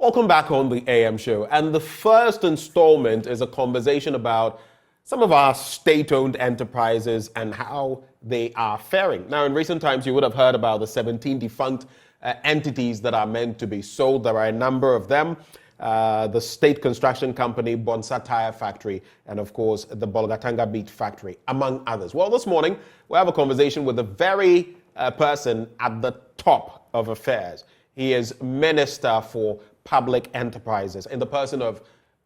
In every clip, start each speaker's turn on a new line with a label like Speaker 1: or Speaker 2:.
Speaker 1: Welcome back on the AM show. And the first installment is a conversation about some of our state-owned enterprises and how they are faring. Now, in recent times, you would have heard about the 17 defunct entities that are meant to be sold. There are a number of them. The state construction company, Bonsa Tire Factory, and of course, the Bolgatanga Beet Factory, among others. Well, this morning, we have a conversation with the very person at the top of affairs. He is Minister for Public Enterprises in the person of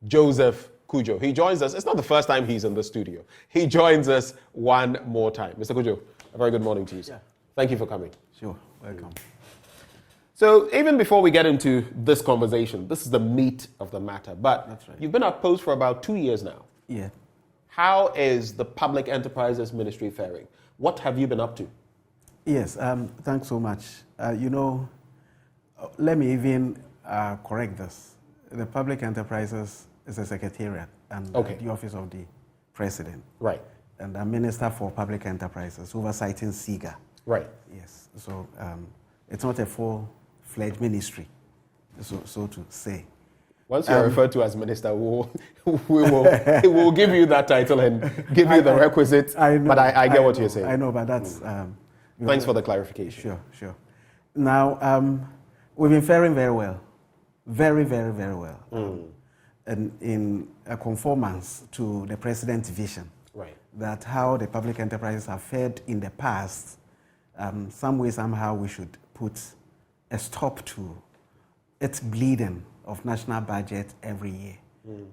Speaker 1: Joseph Kujo. He joins us. It's not the first time he's in the studio. He joins us one more time. Mr. Kujo, a very good morning to you, sir. Yeah. Thank you for coming.
Speaker 2: Sure, welcome.
Speaker 1: So even before we get into this conversation, this is the meat of the matter. But
Speaker 2: That's right.
Speaker 1: You've been at post for about 2 years now.
Speaker 2: Yeah.
Speaker 1: How is the Public Enterprises Ministry faring? What have you been up to?
Speaker 2: Yes, thanks so much. Let me even correct this. The Public Enterprises is a secretariat and the office of the president.
Speaker 1: Right.
Speaker 2: And I'm Minister for Public Enterprises, oversighting SIGA.
Speaker 1: Right.
Speaker 2: Yes. So it's not a full-fledged ministry, so to say.
Speaker 1: Once you're referred to as minister, we'll give you that title and give you the requisite.
Speaker 2: I know,
Speaker 1: but I get what you're saying.
Speaker 2: I know, but that's...
Speaker 1: Thanks for the clarification.
Speaker 2: Sure. Now, we've been faring very well. Very, very, very well. And in a conformance to the president's vision.
Speaker 1: Right.
Speaker 2: That how the public enterprises have fared in the past, some way, somehow we should put a stop to its bleeding of national budget every year.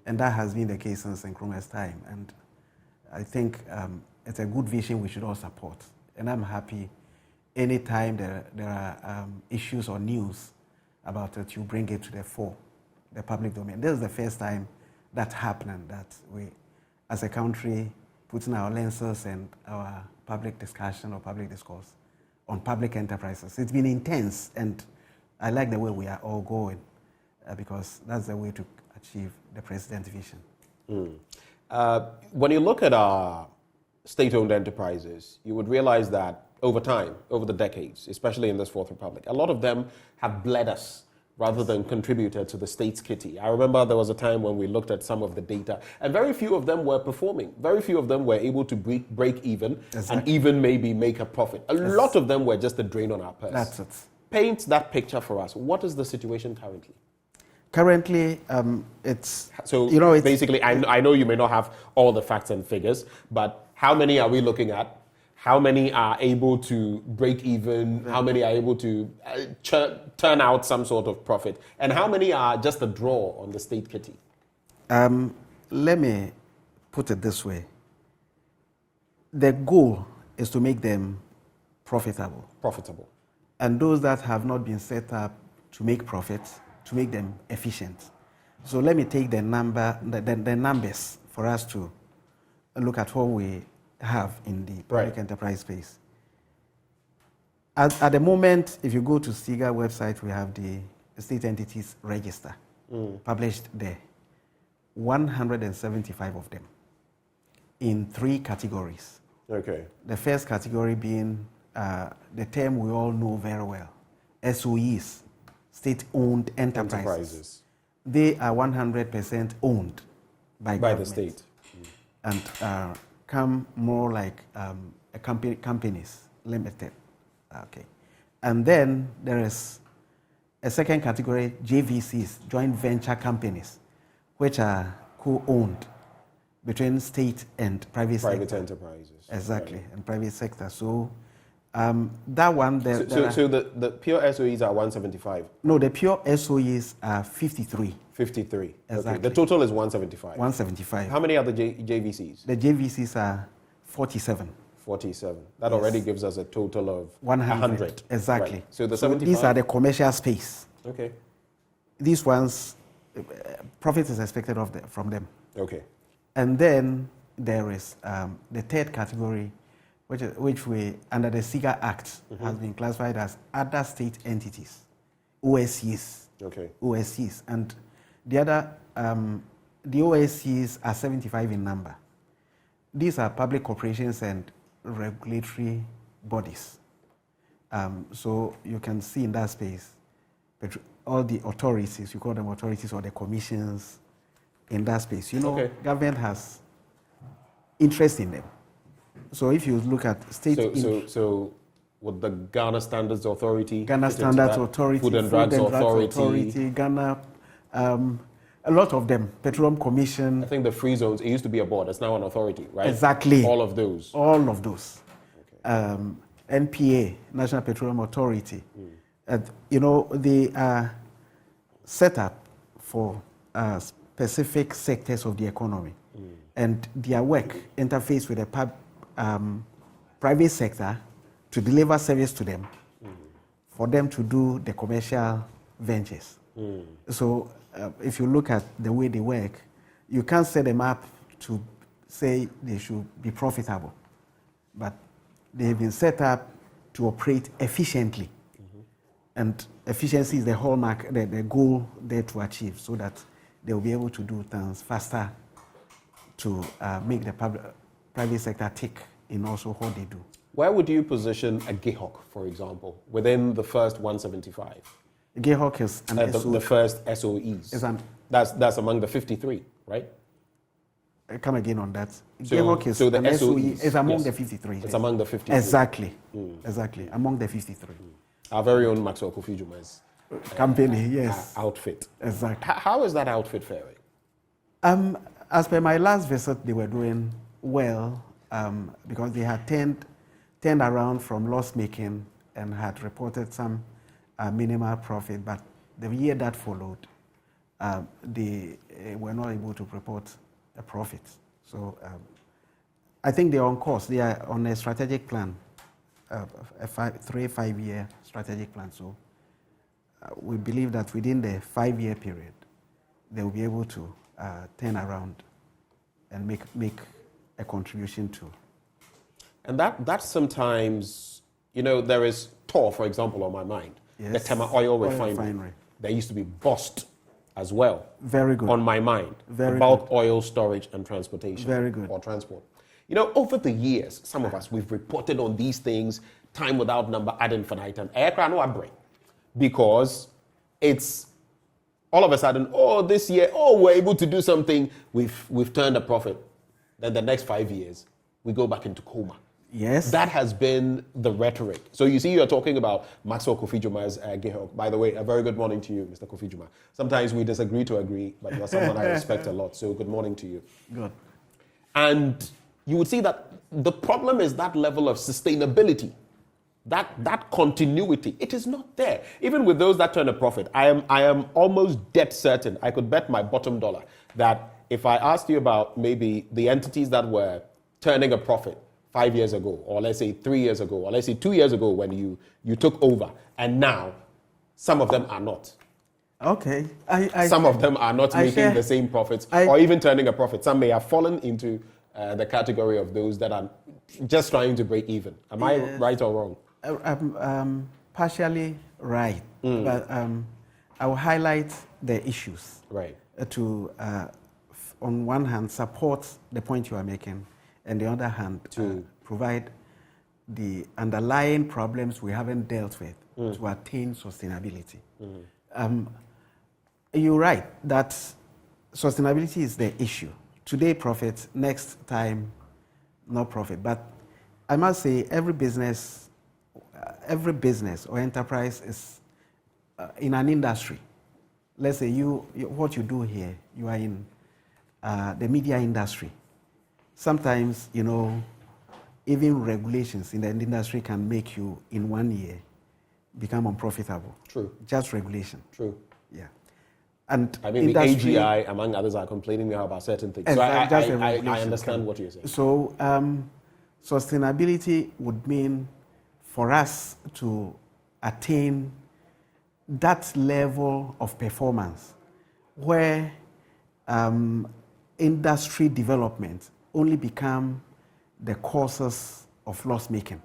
Speaker 2: And that has been the case since Nkrumah's time. And I think it's a good vision we should all support. And I'm happy anytime there are issues or news about it, you bring it to the fore, the public domain. This is the first time that's happening, that we, as a country, putting our lenses and our public discussion or public discourse on public enterprises. It's been intense, and I like the way we are all going because that's the way to achieve the president's vision.
Speaker 1: When you look at our state-owned enterprises, you would realize that over time, over the decades, especially in this Fourth Republic, a lot of them have bled us rather than contributed to the state's kitty. I remember there was a time when we looked at some of the data, and very few of them were performing. Very few of them were able to break even and even maybe make a profit. A lot of them were just a drain on our purse.
Speaker 2: That's it.
Speaker 1: Paint that picture for us. What is the situation currently?
Speaker 2: Currently, it's...
Speaker 1: So, it's, basically, I know you may not have all the facts and figures, but how many are we looking at? How many are able to break even? How many are able to turn out some sort of profit? And how many are just a draw on the state kitty?
Speaker 2: Let me put it this way. The goal is to make them profitable.
Speaker 1: Profitable.
Speaker 2: And those that have not been set up to make profits, to make them efficient. So let me take the numbers for us to look at what we have in the public enterprise space. At the moment, if you go to SIGA website, we have the state entities register published there. 175 of them in 3 categories.
Speaker 1: Okay.
Speaker 2: The first category being the term we all know very well, SOEs, state-owned enterprises. They are 100% owned by
Speaker 1: the state.
Speaker 2: And come more like a companies limited. Okay. And then there is a second category, JVCs, joint venture companies, which are co-owned between state and private sector.
Speaker 1: Enterprises.
Speaker 2: Exactly, right. And private sector. So that one...
Speaker 1: So the pure SOEs are 175?
Speaker 2: No, the pure SOEs are 53.
Speaker 1: 53.
Speaker 2: Exactly.
Speaker 1: Okay. The total is 175.
Speaker 2: 175.
Speaker 1: How many are the JVCs?
Speaker 2: The JVCs are 47.
Speaker 1: 47. That already gives us a total of
Speaker 2: 100. Exactly.
Speaker 1: Right. So the 75.
Speaker 2: These are the commercial space.
Speaker 1: Okay.
Speaker 2: These ones, profit is expected from them.
Speaker 1: Okay.
Speaker 2: And then there is the third category, which we, under the SIGA Act, has been classified as other state entities, OSCs.
Speaker 1: Okay.
Speaker 2: OSCs. And the other, the OSCs are 75 in number. These are public corporations and regulatory bodies. So you can see in that space all the authorities, you call them authorities or the commissions in that space. Government has interest in them. So if you look at state...
Speaker 1: So with the Ghana Standards Authority...
Speaker 2: Ghana Standards Authority,
Speaker 1: Food and Drugs Authority,
Speaker 2: Ghana... a lot of them, Petroleum Commission.
Speaker 1: I think the free zones, it used to be a board, it's now an authority, right?
Speaker 2: Exactly.
Speaker 1: All of those.
Speaker 2: All of those. Okay. NPA, National Petroleum Authority. They are set up for specific sectors of the economy. And their work interface with the private sector to deliver service to them, for them to do the commercial ventures. So if you look at the way they work, you can't set them up to say they should be profitable, but they've been set up to operate efficiently. And efficiency is the hallmark, the goal there to achieve, so that they'll be able to do things faster to make the private sector tick in also what they do.
Speaker 1: Where would you position a GIHOC, for example, within the first 175?
Speaker 2: GIHOC is
Speaker 1: the first SOEs. That's among the 53, right?
Speaker 2: Come again on that.
Speaker 1: So,
Speaker 2: GIHOC is
Speaker 1: the
Speaker 2: an SOE
Speaker 1: SOEs,
Speaker 2: is among the 53.
Speaker 1: It's among the 53.
Speaker 2: Exactly. Exactly. Among the 53.
Speaker 1: Our very own Maxwell Kofi Juma's
Speaker 2: company, yes.
Speaker 1: Outfit.
Speaker 2: Exactly.
Speaker 1: How is that outfit faring?
Speaker 2: As per my last visit, they were doing well because they had turned around from loss making and had reported some minimal profit. But the year that followed, they were not able to report a profit. So I think they're on course. They are on a strategic plan, a 3-5-year strategic plan. So we believe that within the 5-year period, they will be able to turn around and make a contribution to. And
Speaker 1: that sometimes, there is Tor, for example, on my mind. Yes. The Tema Oil Refinery. There used to be Bust as well.
Speaker 2: Very good.
Speaker 1: On my mind.
Speaker 2: Very
Speaker 1: bulk
Speaker 2: good.
Speaker 1: Oil storage and transportation.
Speaker 2: Very good.
Speaker 1: Or transport. Over the years, some of us, we've reported on these things, time without number, ad infinitum. Because it's all of a sudden, this year, we're able to do something, we've turned a profit. Then the next 5 years, we go back into coma.
Speaker 2: Yes.
Speaker 1: That has been the rhetoric. So you see, you're talking about Maxwell Kofi Juma's GIHOC. By the way, a very good morning to you, Mr. Kofi Juma. Sometimes we disagree to agree, but you're someone I respect a lot. So good morning to you.
Speaker 2: Good.
Speaker 1: And you would see that the problem is that level of sustainability, that continuity. It is not there. Even with those that turn a profit, I am almost dead certain, I could bet my bottom dollar, that if I asked you about maybe the entities that were turning a profit 5 years ago, or let's say 3 years ago, or let's say 2 years ago when you took over, and now some of them are not.
Speaker 2: Okay.
Speaker 1: Some of them are not making the same profits or even turning a profit. Some may have fallen into the category of those that are just trying to break even. Am I right or wrong?
Speaker 2: I'm partially right, but I will highlight the issues.
Speaker 1: Right.
Speaker 2: To, on one hand, support the point you are making, and the other hand, to provide the underlying problems we haven't dealt with to attain sustainability. You're right that sustainability is the issue. Today, profit, next time, no profit. But I must say, every business or enterprise is in an industry. Let's say what you do here, you are in the media industry. Sometimes, even regulations in the industry can make you, in 1 year, become unprofitable.
Speaker 1: True.
Speaker 2: Just regulation.
Speaker 1: True.
Speaker 2: Yeah. And
Speaker 1: I mean, the AGI, among others, are complaining now about certain things. So I understand what you're saying.
Speaker 2: So sustainability would mean for us to attain that level of performance where industry development only become the causes of loss making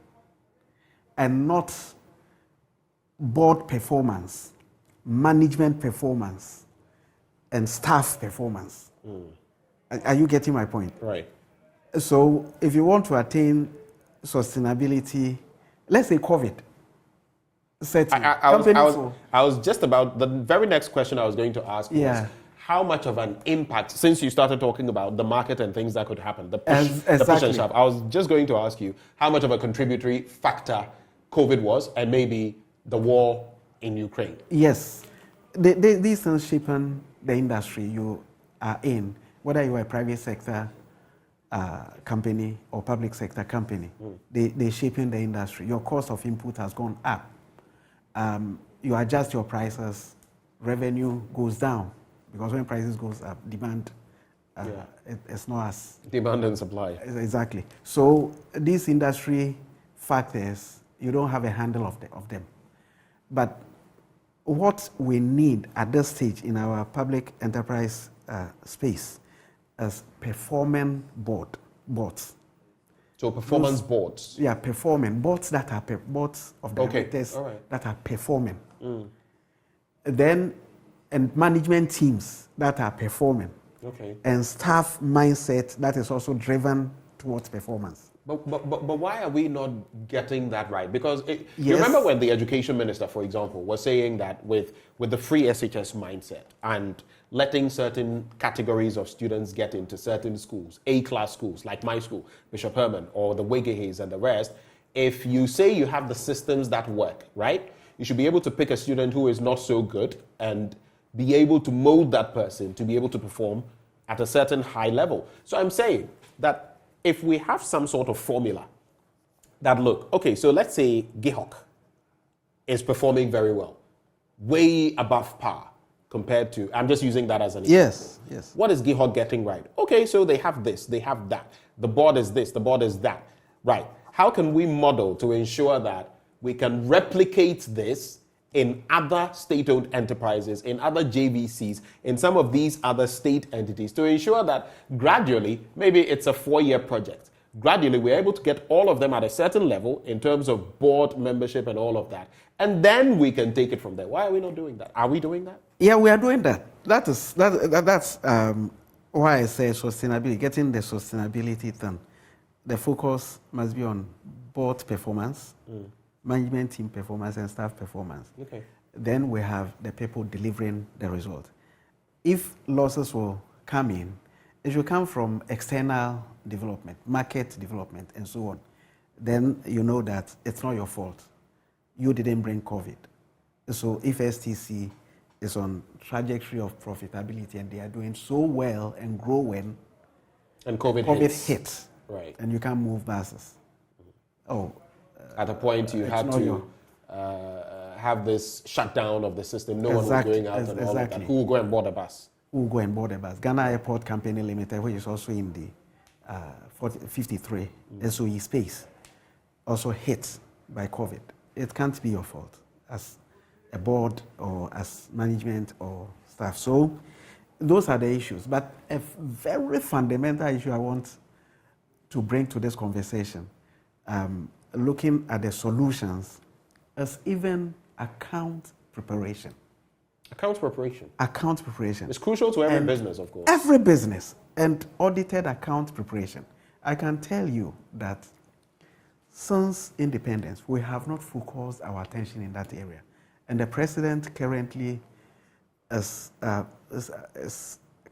Speaker 2: and not board performance, management performance, and staff performance. Are you getting my point?
Speaker 1: Right.
Speaker 2: So if you want to attain sustainability, let's say COVID. setting.
Speaker 1: I was just about, the very next question I was going to ask was, how much of an impact, since you started talking about the market and things that could happen, the push, the push and shove, I was just going to ask you how much of a contributory factor COVID was, and maybe the war in Ukraine.
Speaker 2: Yes. These things shaping the industry you are in, whether you are a private sector company or public sector company, they shaping the industry. Your cost of input has gone up. You adjust your prices, revenue goes down. Because when prices goes up, demand, it's not as...
Speaker 1: Demand and supply.
Speaker 2: Exactly. So these industry factors, you don't have a handle of them. But what we need at this stage in our public enterprise space is performing boards. So
Speaker 1: performance boards?
Speaker 2: Yeah, performing. Boards that are boards of directors that are performing. Then, and management teams that are performing. And staff mindset that is also driven towards performance.
Speaker 1: But why are we not getting that right? Because you remember when the education minister, for example, was saying that with the free SHS mindset and letting certain categories of students get into certain schools, A-class schools, like my school, Bishop Herman, or the Wegehes and the rest, if you say you have the systems that work, right, you should be able to pick a student who is not so good and be able to mold that person to be able to perform at a certain high level. So I'm saying that if we have some sort of formula that, look, okay, so let's say GIHOC is performing very well, way above par compared to, I'm just using that as an example.
Speaker 2: Yes.
Speaker 1: What is GIHOC getting right? Okay, so they have this, they have that. The board is this, the board is that. Right. How can we model to ensure that we can replicate this in other state-owned enterprises, in other JVCs, in some of these other state entities, to ensure that gradually, maybe it's a 4-year project, gradually we're able to get all of them at a certain level in terms of board membership and all of that. And then we can take it from there. Why are we not doing that? Are we doing that?
Speaker 2: Yeah, we are doing that. That's why I say sustainability, getting the sustainability thing. The focus must be on board performance, management team performance, and staff performance.
Speaker 1: Okay.
Speaker 2: Then we have the people delivering the result. If losses will come in, it should come from external development, market development, and so on. Then you know that it's not your fault. You didn't bring COVID. So if STC is on trajectory of profitability and they are doing so well and growing,
Speaker 1: and COVID
Speaker 2: hits.
Speaker 1: Right.
Speaker 2: And you can't move buses.
Speaker 1: At a point you had to have this shutdown of the system. No one was going out and all of that. Who will go and board a bus?
Speaker 2: Who will go and board a bus? Ghana Airport Company Limited, which is also in the 53 SOE space, also hit by COVID. It can't be your fault as a board or as management or staff. So those are the issues. But a very fundamental issue I want to bring to this conversation, looking at the solutions, is even account preparation.
Speaker 1: Account preparation?
Speaker 2: Account preparation.
Speaker 1: It's crucial to every business, of course.
Speaker 2: Every business, and audited account preparation. I can tell you that since independence, we have not focused our attention in that area. And the president currently is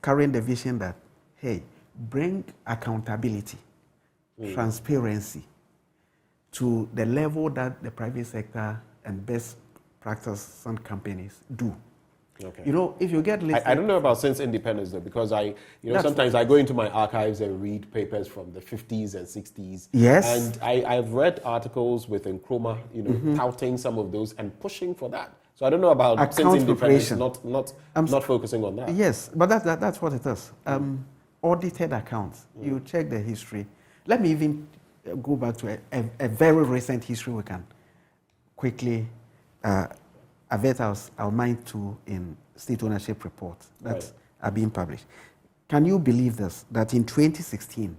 Speaker 2: carrying the vision that, hey, bring accountability, transparency to the level that the private sector and best practice and companies do.
Speaker 1: Okay.
Speaker 2: You know, if you get listed...
Speaker 1: I don't know about since independence though, because sometimes I go into my archives and read papers from the 50s and 60s.
Speaker 2: Yes.
Speaker 1: And I've read articles with Nkrumah, touting some of those and pushing for that. So I don't know about
Speaker 2: account
Speaker 1: since independence, not focusing on that.
Speaker 2: Yes, but that's what it is. Audited accounts. You check the history. Let me even go back to a very recent history we can quickly avert our mind to in state ownership reports that are being published. Can you believe this? That in 2016,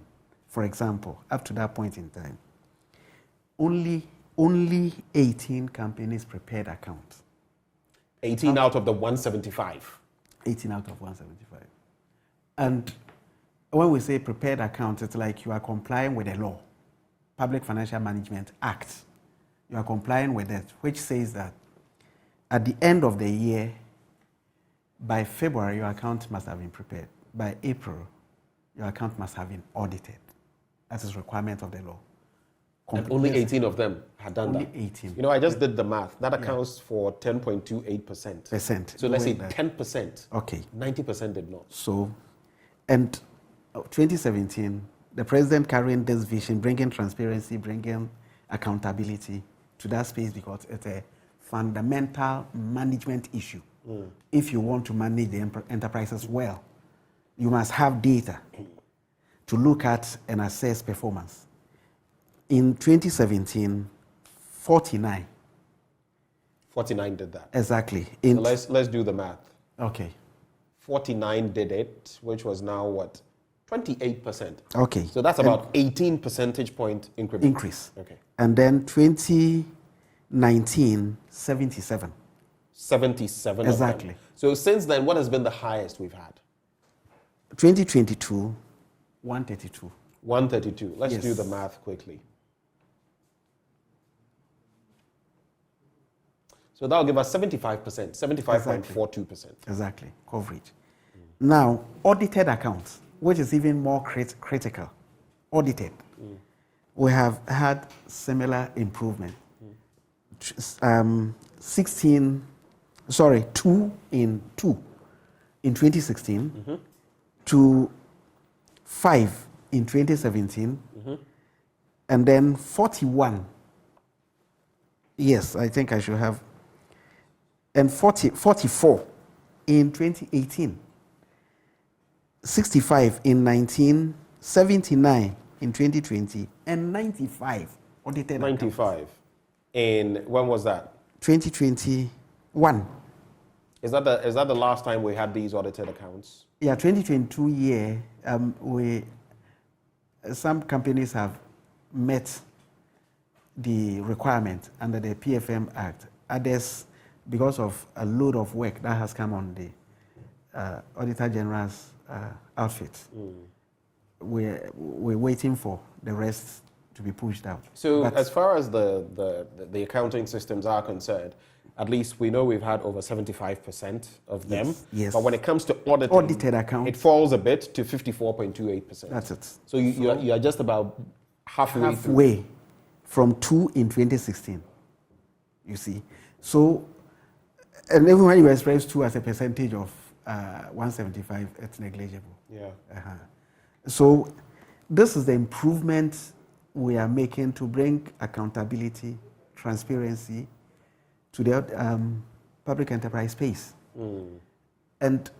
Speaker 2: for example, up to that point in time, only 18 companies prepared accounts.
Speaker 1: 18 out of the 175.
Speaker 2: 18 out of 175. And when we say prepared accounts, it's like you are complying with the law, Public Financial Management Act, you are complying with it, which says that at the end of the year, by February, your account must have been prepared. By April, your account must have been audited. That is requirement of the law.
Speaker 1: And only 18 of them had done that.
Speaker 2: Only 18.
Speaker 1: You know, I just did the math. That accounts for 10.28%. So let's say 10%.
Speaker 2: Okay.
Speaker 1: 90% did not.
Speaker 2: So, and 2017, the president carrying this vision, bringing transparency, bringing accountability to that space, because it's a fundamental management issue. If you want to manage the enterprises well, you must have data to look at and assess performance. In 2017, 49.
Speaker 1: 49 did that.
Speaker 2: Exactly.
Speaker 1: So let's do the math.
Speaker 2: Okay.
Speaker 1: 49 did it, which was now what? 28%.
Speaker 2: Okay.
Speaker 1: So that's about 18 percentage point increment.
Speaker 2: Increase.
Speaker 1: Okay.
Speaker 2: And then 2019, 77.
Speaker 1: 77
Speaker 2: Exactly.
Speaker 1: of them. So since then, what has been the highest we've had?
Speaker 2: 2022, 132.
Speaker 1: 132. Let's
Speaker 2: Yes.
Speaker 1: do the math quickly. So that'll give us 75%, 75.42%.
Speaker 2: Exactly, coverage. Now, audited accounts, which is even more critical, audited, we have had similar improvement. 2 in 2016 to 5 in 2017, and then 41. Yes, I think I should have. And 44 in 2018, 65 in 19, 79 in 2020, and 95 audited
Speaker 1: 95.
Speaker 2: accounts.
Speaker 1: In, when was that?
Speaker 2: 2021.
Speaker 1: Is that the last time we had these audited accounts?
Speaker 2: Yeah, 2022 year, some companies have met the requirement under the PFM Act. Others, because of a load of work that has come on the Auditor General's outfit, we're waiting for the rest to be pushed out.
Speaker 1: So as far as the accounting systems are concerned, at least we know we've had over 75% of them.
Speaker 2: Yes.
Speaker 1: But when it comes to
Speaker 2: audited accounts,
Speaker 1: it falls a bit to 54.28%.
Speaker 2: That's it.
Speaker 1: So you are just about halfway
Speaker 2: through. From 2 in 2016, you see. So, and even when you express 2 as a percentage of 175, it's negligible.
Speaker 1: Yeah.
Speaker 2: So this is the improvement we are making to bring accountability, transparency to the public enterprise space. And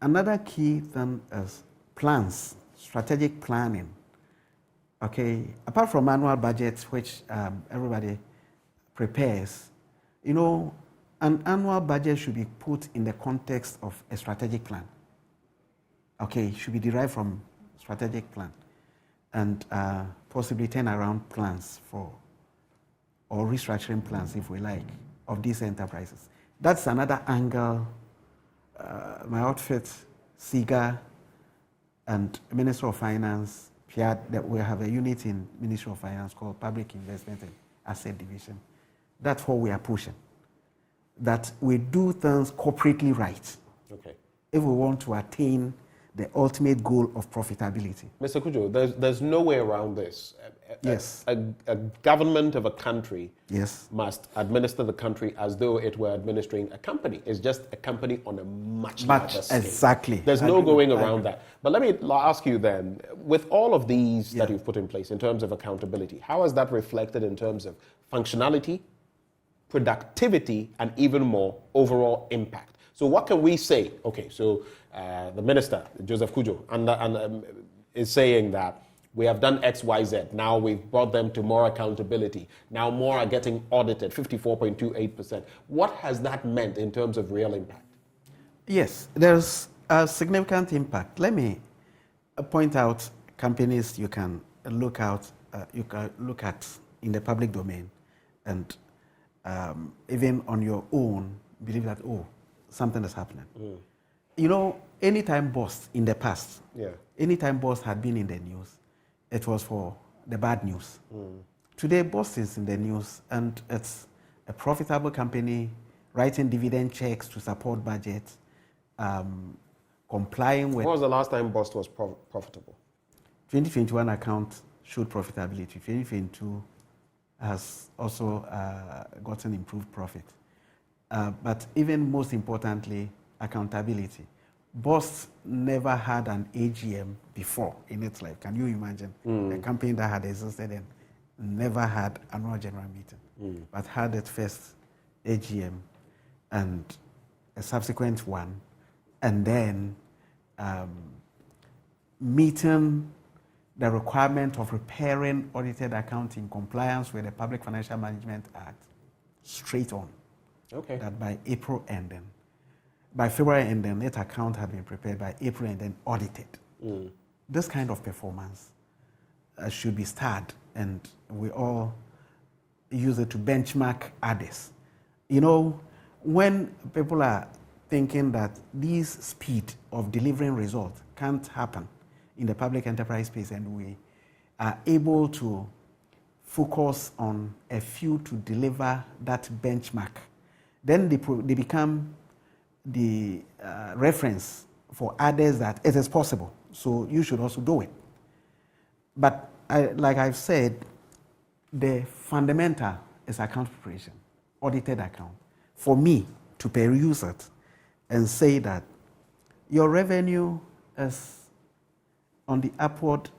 Speaker 2: another key thing is plans, strategic planning. Okay, apart from annual budgets, which everybody prepares, you know, an annual budget should be put in the context of a strategic plan. Okay, should be derived from strategic plan, and possibly turnaround plans or restructuring plans, if we like, of these enterprises. That's another angle. My outfit, SIGA, and Minister of Finance, that we have a unit in Ministry of Finance called Public Investment and Asset Division. That's what we are pushing. That we do things corporately right. Okay. If we want to attain the ultimate goal of profitability.
Speaker 1: Mr. Kujo, there's no way around this.
Speaker 2: Yes.
Speaker 1: A government of a country
Speaker 2: yes.
Speaker 1: must administer the country as though it were administering a company. It's just a company on a much larger scale.
Speaker 2: Exactly.
Speaker 1: There's no going around that. But let me ask you then, with all of these that you've put in place in terms of accountability, how is that reflected in terms of functionality, productivity, and even more overall impact? So what can we say? Okay, so the minister, Joseph Kujo, is saying that we have done X, Y, Z. Now we've brought them to more accountability. Now more are getting audited, 54.28%. What has that meant in terms of real impact?
Speaker 2: Yes, there's a significant impact. Let me point out companies you can look at in the public domain, and even on your own, believe that, something is happening. You know, anytime boss in the past, anytime boss had been in the news, it was for the bad news Today, Boss is in the news, and it's a profitable company writing dividend checks to support budgets, complying with.
Speaker 1: When was the last time Boss was profitable?
Speaker 2: 2021 account showed profitability. 2022 has also gotten improved profit. But even most importantly, accountability. Boss never had an AGM before in its life. Can you imagine? A company that had existed and never had annual general meeting, but had its first AGM and a subsequent one, and then meeting the requirement of preparing audited accounts in compliance with the Public Financial Management Act straight on.
Speaker 1: Okay.
Speaker 2: That by April ending, by February ending, its account had been prepared by April and then audited. This kind of performance should be starred, and we all use it to benchmark others. You know, when people are thinking that this speed of delivering results can't happen in the public enterprise space, and we are able to focus on a few to deliver that benchmark, then they become the reference for others that it is possible. So you should also do it. But like I've said, the fundamental is account preparation, audited account. For me to peruse it and say that your revenue is on the upward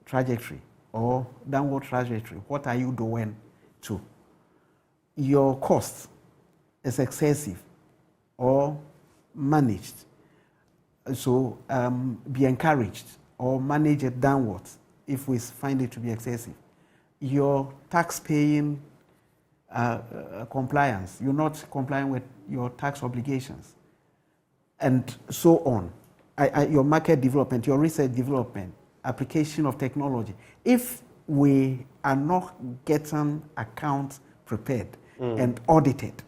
Speaker 2: trajectory or downward trajectory, what are you doing to? Your cost is excessive or managed. So be encouraged or manage it downwards if we find it to be excessive. Your tax paying compliance, you're not complying with your tax obligations, and so on. Your market development, your research development, application of technology. If we are not getting accounts prepared and audited,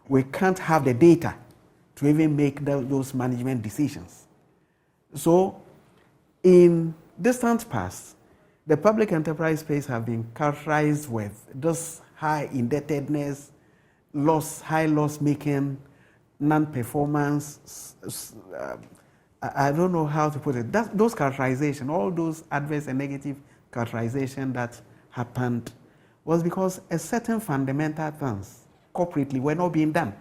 Speaker 2: we can't have the data to even make those management decisions. So in distant past, the public enterprise space have been characterized with this high indebtedness, high loss making, non-performance. I don't know how to put it. Those characterization, all those adverse and negative characterization that happened was because a certain fundamental things corporately were not being done.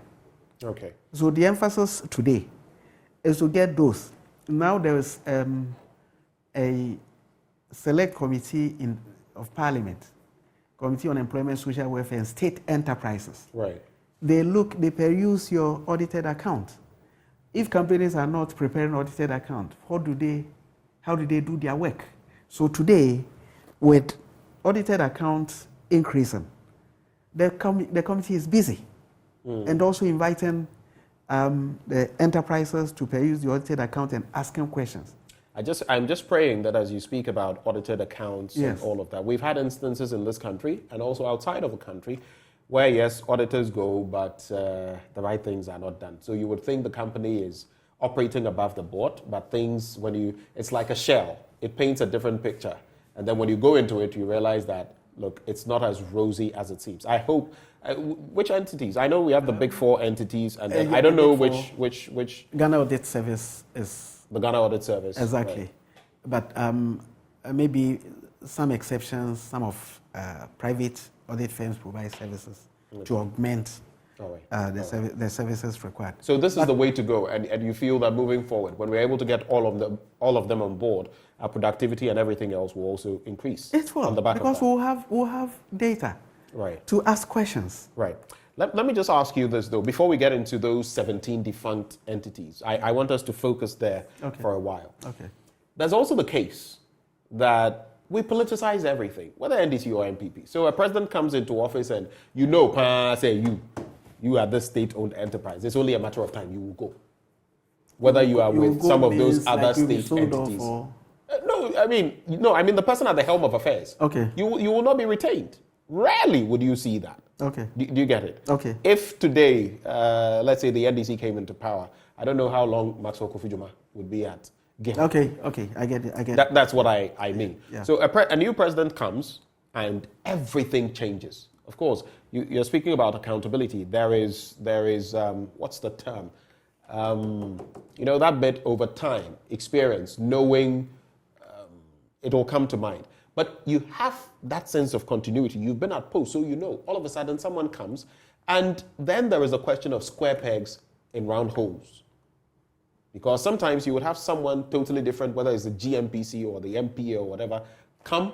Speaker 1: Okay.
Speaker 2: So the emphasis today is to get those. Now there is a select committee of Parliament, Committee on Employment, Social Welfare and State Enterprises.
Speaker 1: Right.
Speaker 2: They peruse your audited account. If companies are not preparing audited account, how do they do their work? So today, with audited accounts increasing, the committee is busy and also inviting the enterprises to peruse the audited account and asking questions.
Speaker 1: I'm just praying that as you speak about audited accounts
Speaker 2: Yes.
Speaker 1: and all of that, we've had instances in this country and also outside of the country where, yes, auditors go, but the right things are not done. So you would think the company is operating above the board, but things, it's like a shell. It paints a different picture. And then when you go into it, you realize that, look, it's not as rosy as it seems. I hope, which entities? I know we have the big four entities, and then I don't know which.
Speaker 2: Ghana Audit Service is...
Speaker 1: The Ghana Audit Service.
Speaker 2: Exactly. Right. But maybe some exceptions, some of private audit firms provide services to augment the services required.
Speaker 1: So this is the way to go, and you feel that moving forward, when we're able to get all of them on board, our productivity and everything else will also increase.
Speaker 2: It will,
Speaker 1: on the back
Speaker 2: because
Speaker 1: of that.
Speaker 2: we'll have data to ask questions.
Speaker 1: Right. Let me just ask you this, though, before we get into those 17 defunct entities. I want us to focus there for a while. Okay. There's also the case that we politicize everything, whether NDC or NPP. So a president comes into office and you are this state-owned enterprise. It's only a matter of time you will go. Whether you are with some of those other state entities. No, I mean the person at the helm of affairs.
Speaker 2: Okay.
Speaker 1: You will not be retained. Rarely would you see that.
Speaker 2: Okay.
Speaker 1: Do you get it?
Speaker 2: Okay.
Speaker 1: If today, let's say the NDC came into power, I don't know how long Maxwell Kofi-Joma would be at.
Speaker 2: Okay, I get it.
Speaker 1: That's what I mean.
Speaker 2: Yeah.
Speaker 1: So a new president comes and everything changes. Of course, you're speaking about accountability. There is what's the term? That bit over time, experience, knowing, it will come to mind. But you have that sense of continuity. You've been at post, so you know. All of a sudden, someone comes, and then there is a question of square pegs in round holes. Because sometimes you would have someone totally different, whether it's the GMPC or the MPA or whatever, come,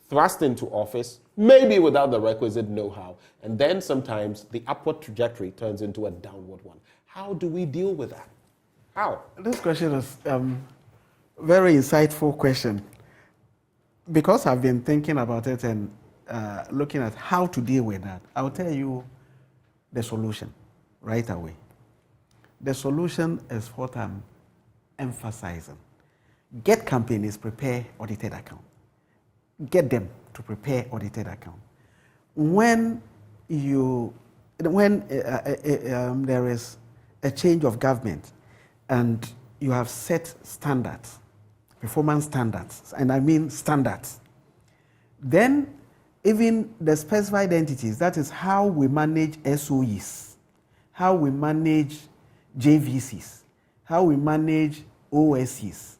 Speaker 1: thrust into office, maybe without the requisite know-how. And then sometimes the upward trajectory turns into a downward one. How do we deal with that? How?
Speaker 2: This question is very insightful question. Because I've been thinking about it and looking at how to deal with that, I'll tell you the solution right away. The solution is what I'm emphasizing. Get companies prepare audited account. Get them to prepare audited account. When there is a change of government and you have set standards, performance standards, and I mean standards, then even the specified entities, that is how we manage SOEs, how we manage JVCs, how we manage OSCs,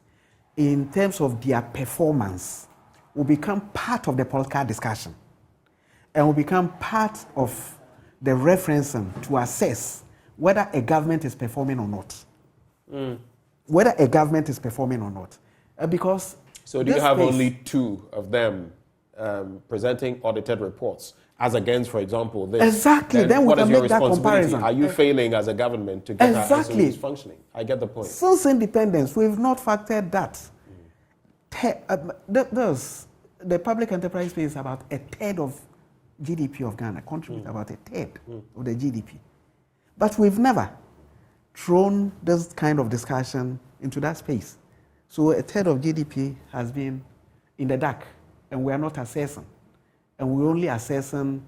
Speaker 2: in terms of their performance, will become part of the political discussion and will become part of the referencing to assess whether a government is performing or not. Whether a government is performing or not. Because
Speaker 1: so do you have only two of them presenting audited reports as against, for example, this?
Speaker 2: Exactly. Then we can make that comparison.
Speaker 1: Are you failing as a government to get our SOEs functioning? I get the point.
Speaker 2: Since independence, we've not factored that. The public enterprise space is about a third of GDP of Ghana, contributes about a third of the GDP. But we've never thrown this kind of discussion into that space. So a third of GDP has been in the dark, and we are not assessing. And we're only assessing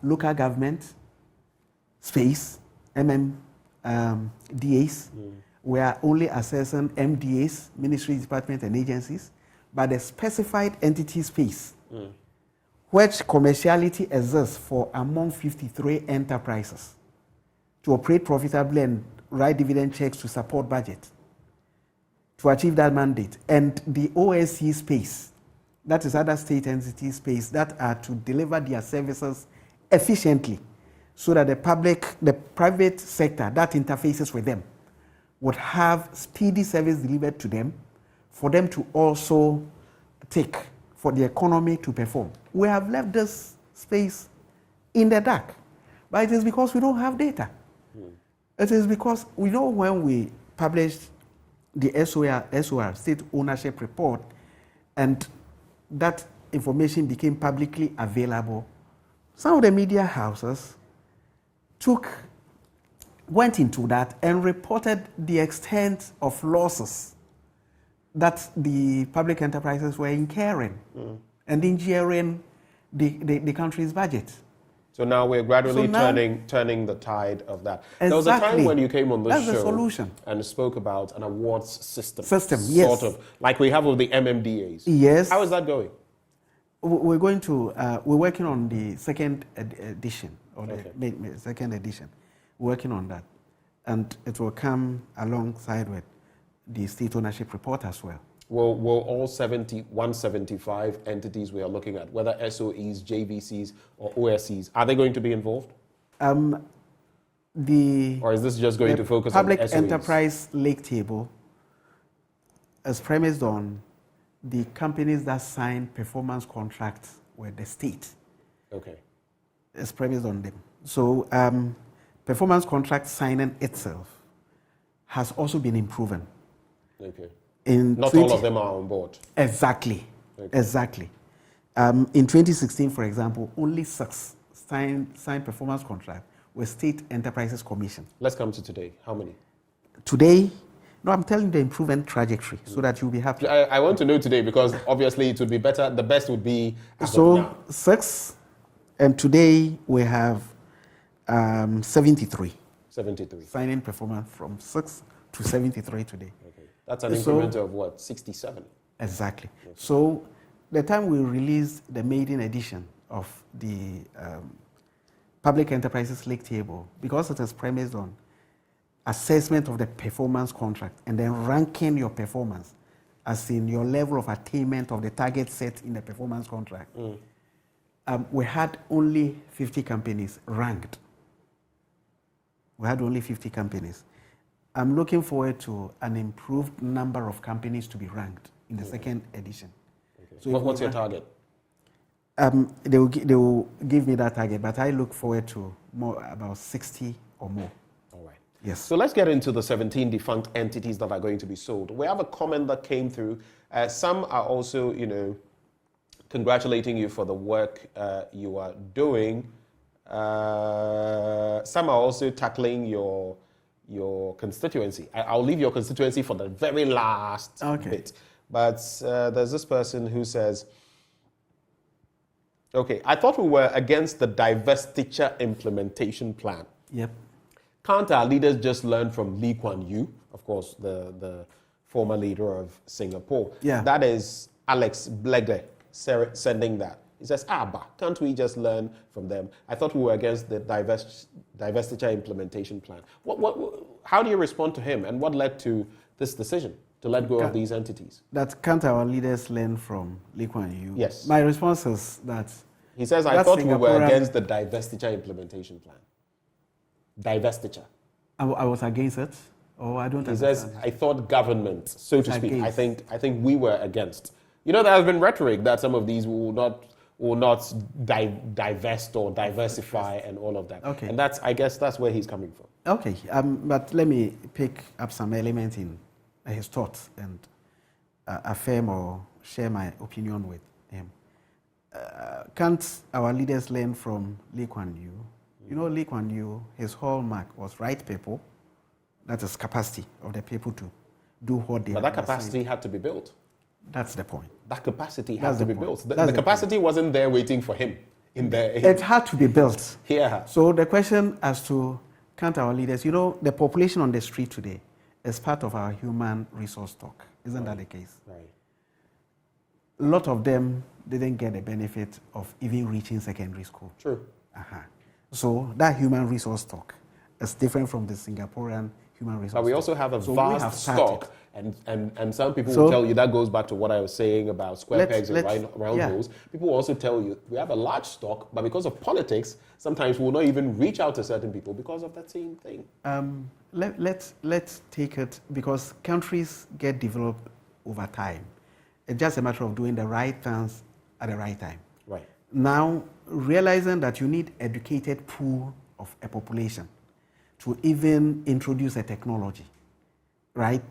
Speaker 2: local government space, MMDAs. We are only assessing MDAs, ministries, departments, and agencies, but the specified entity space, which commerciality exists for among 53 enterprises to operate profitably and write dividend checks to support budget, to achieve that mandate. And the OSC space, that is other state entity space, that are to deliver their services efficiently so that the private sector that interfaces with them would have speedy service delivered to them for them to also take for the economy to perform. We have left this space in the dark, but it is because we don't have data. It is because we know when we published the SOR, State Ownership Report, and that information became publicly available, some of the media houses went into that and reported the extent of losses that the public enterprises were incurring and injuring the country's budget.
Speaker 1: So now we're gradually turning the tide of that.
Speaker 2: Exactly.
Speaker 1: There was a time when you came on this
Speaker 2: show the solution.
Speaker 1: And spoke about an awards system.
Speaker 2: Yes.
Speaker 1: Sort of like we have with the MMDAs.
Speaker 2: Yes.
Speaker 1: How is that going?
Speaker 2: We're working on the second edition, or the second edition. We're working on that. And it will come alongside with the state ownership report as well.
Speaker 1: Will all 175 entities we are looking at, whether SOEs, JVCs, or OSCs, are they going to be involved? Or is this just going to focus on SOEs?
Speaker 2: Public enterprise league table is premised on the companies that sign performance contracts with the state.
Speaker 1: Okay.
Speaker 2: It's premised on them. So performance contract signing itself has also been improving.
Speaker 1: Okay. Not all of them are on board.
Speaker 2: Exactly. Okay. Exactly. In 2016, for example, only 6 signed performance contracts with State Enterprises Commission.
Speaker 1: Let's come to today. How many?
Speaker 2: Today, no, I'm telling you the improvement trajectory so that you'll be happy.
Speaker 1: I want to know today because obviously it would be better. The best would be as
Speaker 2: of
Speaker 1: now.
Speaker 2: 6, and today we have 73.
Speaker 1: 73.
Speaker 2: Signing performance from 6 to 73 today.
Speaker 1: Okay. That's an increment of what, 67?
Speaker 2: Exactly. Okay. So the time we released the maiden edition of the Public Enterprises League Table, because it is premised on assessment of the performance contract and then ranking your performance as in your level of attainment of the target set in the performance contract. We had only 50 companies ranked. We had only 50 companies. I'm looking forward to an improved number of companies to be ranked in the second edition.
Speaker 1: Okay. So what's your target?
Speaker 2: They will give me that target, but I look forward to more, about 60 or more.
Speaker 1: All right.
Speaker 2: Yes.
Speaker 1: So let's get into the 17 defunct entities that are going to be sold. We have a comment that came through. Some are also, congratulating you for the work you are doing. Some are also tackling your constituency. I'll leave your constituency for the very last bit. But there's this person who says, okay, I thought we were against the Divestiture implementation plan.
Speaker 2: Yep.
Speaker 1: Can't our leaders just learn from Lee Kuan Yew, of course, the former leader of Singapore?
Speaker 2: Yeah.
Speaker 1: That is Alex Blegle sending that. He says, can't we just learn from them? I thought we were against the Divestiture implementation plan. How do you respond to him, and what led to this decision to let go of these entities?
Speaker 2: That can't our leaders learn from Lee Kuan Yew?
Speaker 1: Yes.
Speaker 2: My response is that...
Speaker 1: He says, I thought we were against the Divestiture implementation plan. Divestiture.
Speaker 2: I was against it, or I don't
Speaker 1: He
Speaker 2: understand.
Speaker 1: says, I thought government, so to speak. I
Speaker 2: Against.
Speaker 1: think we were against. There has been rhetoric that some of these will not divest or diversify and all of that.
Speaker 2: Okay.
Speaker 1: And I guess that's where he's coming from.
Speaker 2: Okay, but let me pick up some elements in his thoughts and affirm or share my opinion with him. Can't our leaders learn from Lee Kuan Yew? Lee Kuan Yew, his hallmark was right people, that is capacity of the people to do what they
Speaker 1: But that capacity had to be built.
Speaker 2: That's the point.
Speaker 1: That capacity had to be built. The
Speaker 2: the
Speaker 1: capacity wasn't there waiting for him.
Speaker 2: It had to be built.
Speaker 1: Yeah.
Speaker 2: So the question as to can't our leaders, the population on the street today is part of our human resource stock. Isn't that the case?
Speaker 1: Right.
Speaker 2: A lot of them didn't get the benefit of even reaching secondary school.
Speaker 1: True.
Speaker 2: So that human resource stock is different from the Singaporean human resource stock.
Speaker 1: But we also have a vast stock. And some people will tell you, that goes back to what I was saying about square pegs and round holes. People will also tell you, we have a large stock, but because of politics, sometimes we'll not even reach out to certain people because of that same thing.
Speaker 2: Let's take it, because countries get developed over time. It's just a matter of doing the right things at the right time.
Speaker 1: Right.
Speaker 2: Now, realizing that you need educated pool of a population to even introduce a technology, right?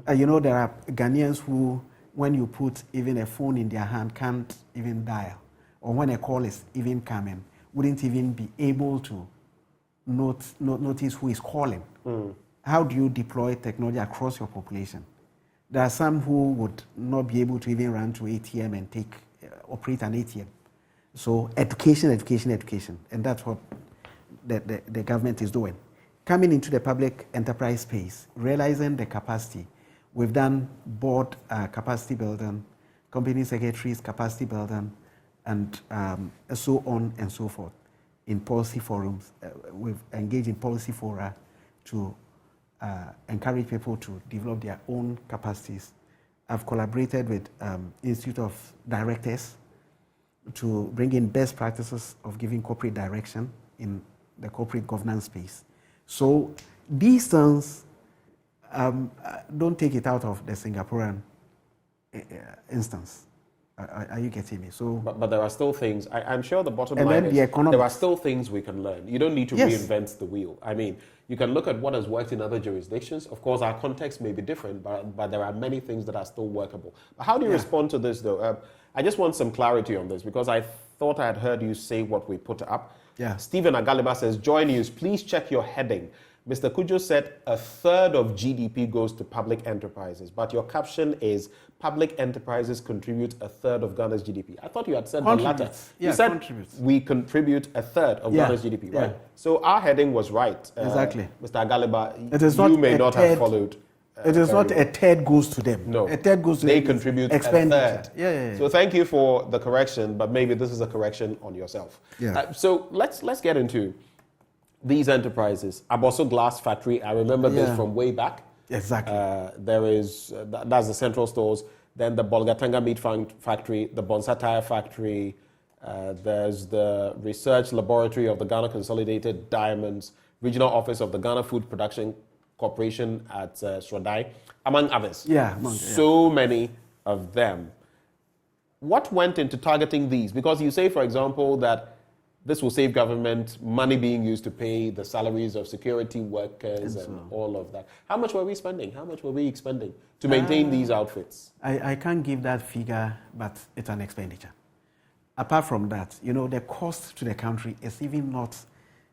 Speaker 2: There are Ghanaians who, when you put even a phone in their hand, can't even dial. Or when a call is even coming, wouldn't even be able to notice who is calling. How do you deploy technology across your population? There are some who would not be able to even run to ATM and operate an ATM. So education. And that's what the government is doing. Coming into the public enterprise space, realizing the capacity. We've done board capacity building, company secretaries capacity building, and so on and so forth in policy forums. We've engaged in policy fora to encourage people to develop their own capacities. I've collaborated with Institute of Directors to bring in best practices of giving corporate direction in the corporate governance space. So these things, don't take it out of the Singaporean instance. Are you getting me? So,
Speaker 1: but there are still things. I'm sure the bottom line is there are still things we can learn. You don't need to reinvent the wheel. I mean, you can look at what has worked in other jurisdictions. Of course, our context may be different, but there are many things that are still workable. But how do you respond to this, though? I just want some clarity on this, because I thought I had heard you say what we put up.
Speaker 2: Yeah.
Speaker 1: Stephen Agaliba says, JoyNews, please check your heading. Mr. Kujo said a third of GDP goes to public enterprises, but your caption is public enterprises contribute a third of Ghana's GDP. I thought you had said the latter. You said we contribute a third of Ghana's GDP, right? So our heading was right.
Speaker 2: Exactly.
Speaker 1: Mr. Agaliba,
Speaker 2: it is not
Speaker 1: you may not have followed
Speaker 2: It is not a third goes to them.
Speaker 1: No.
Speaker 2: A third goes to
Speaker 1: they
Speaker 2: them.
Speaker 1: Contribute
Speaker 2: Expenditure.
Speaker 1: a third. So thank you for the correction, but maybe this is a correction on yourself. So let's get into these enterprises. Abosso Glass Factory, I remember this from way back.
Speaker 2: Exactly.
Speaker 1: There is, that's the central stores. Then the Bolgatanga Meat Factory, the Bonsa Tire Factory. There's the Research Laboratory of the Ghana Consolidated Diamonds, Regional Office of the Ghana Food Production Corporation at Srodai, among others. So many of them. What went into targeting these? Because you say, for example, that this will save government money being used to pay the salaries of security workers and all of that. How much were we spending? How much were we expending to maintain these outfits?
Speaker 2: I can't give that figure, but it's an expenditure. Apart from that, the cost to the country is even not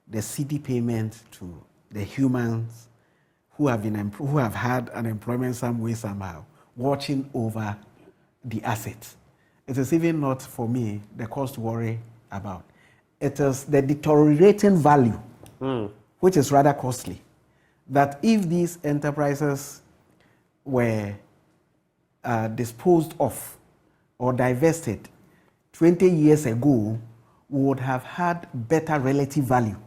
Speaker 2: the CD payment to the humans who have had an employment some way, somehow, watching over the assets. It is even not, for me, the cost to worry about. It is the deteriorating value, which is rather costly. That if these enterprises were disposed of or divested 20 years ago, we would have had better relative value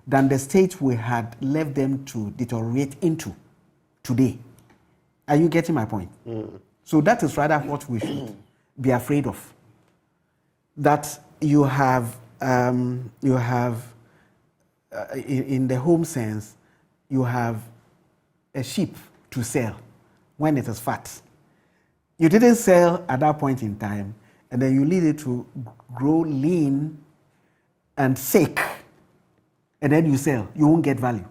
Speaker 2: than the state we had left them to deteriorate into today. Are you getting my point? So that is rather what we should be afraid of. That you have in the home sense, you have a sheep to sell when it is fat. You didn't sell at that point in time, and then you leave it to grow lean and sick, and then you sell. You won't get value.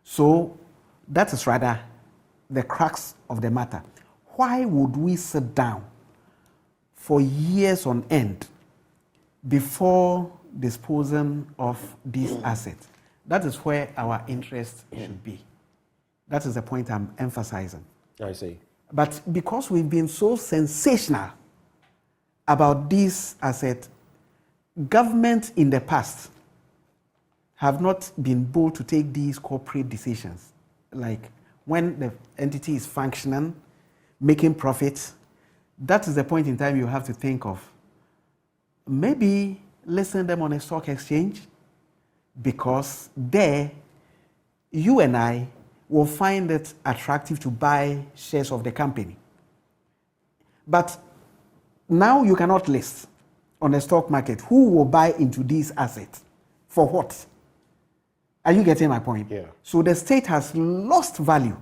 Speaker 2: So that is rather the crux of the matter. Why would we sit down for years on end before disposing of these assets? That is where our interest should be. That is the point I'm emphasizing.
Speaker 1: I see.
Speaker 2: But because we've been so sensational about these assets, government in the past have not been bold to take these corporate decisions. Like when the entity is functioning, making profits, that is the point in time you have to think of maybe listing them on a stock exchange, because there you and I will find it attractive to buy shares of the company. But now you cannot list on the stock market. Who will buy into these assets? For what? Are you getting my point?
Speaker 1: Yeah.
Speaker 2: So the state has lost value,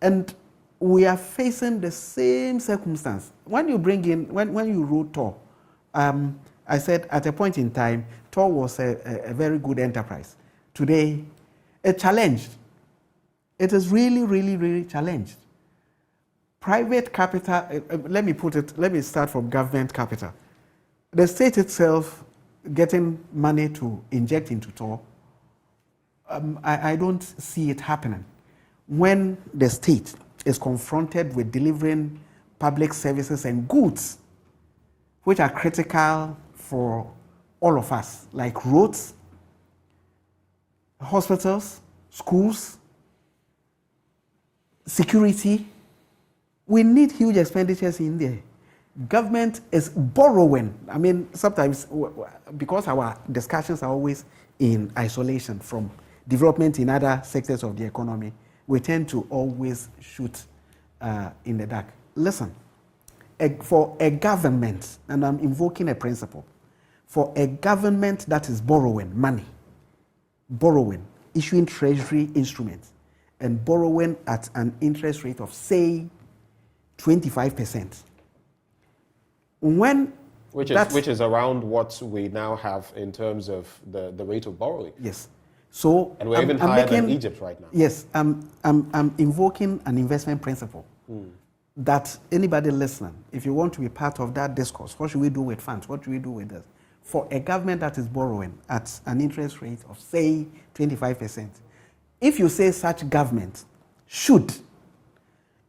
Speaker 2: and we are facing the same circumstance. When you bring in, when you wrote TOR, I said at a point in time, TOR was a very good enterprise. Today, it's challenged. It is really, really, really challenged. Private capital, let me start from government capital. The state itself getting money to inject into TOR, I don't see it happening. When the state is confronted with delivering public services and goods which are critical for all of us, like roads, hospitals, schools, security, we need huge expenditures in there. Government is borrowing. I mean, sometimes, because our discussions are always in isolation from development in other sectors of the economy, we tend to always shoot in the dark. Listen, for a government, and I'm invoking a principle, for a government that is borrowing money, issuing treasury instruments, and borrowing at an interest rate of, say, 25%.
Speaker 1: Which is around what we now have in terms of the rate of borrowing.
Speaker 2: Yes. So
Speaker 1: and we're even higher than Egypt right now.
Speaker 2: Yes, I'm invoking an investment principle that anybody listening, if you want to be part of that discourse, what should we do with funds? What should we do with this? For a government that is borrowing at an interest rate of, say, 25%, if you say such government should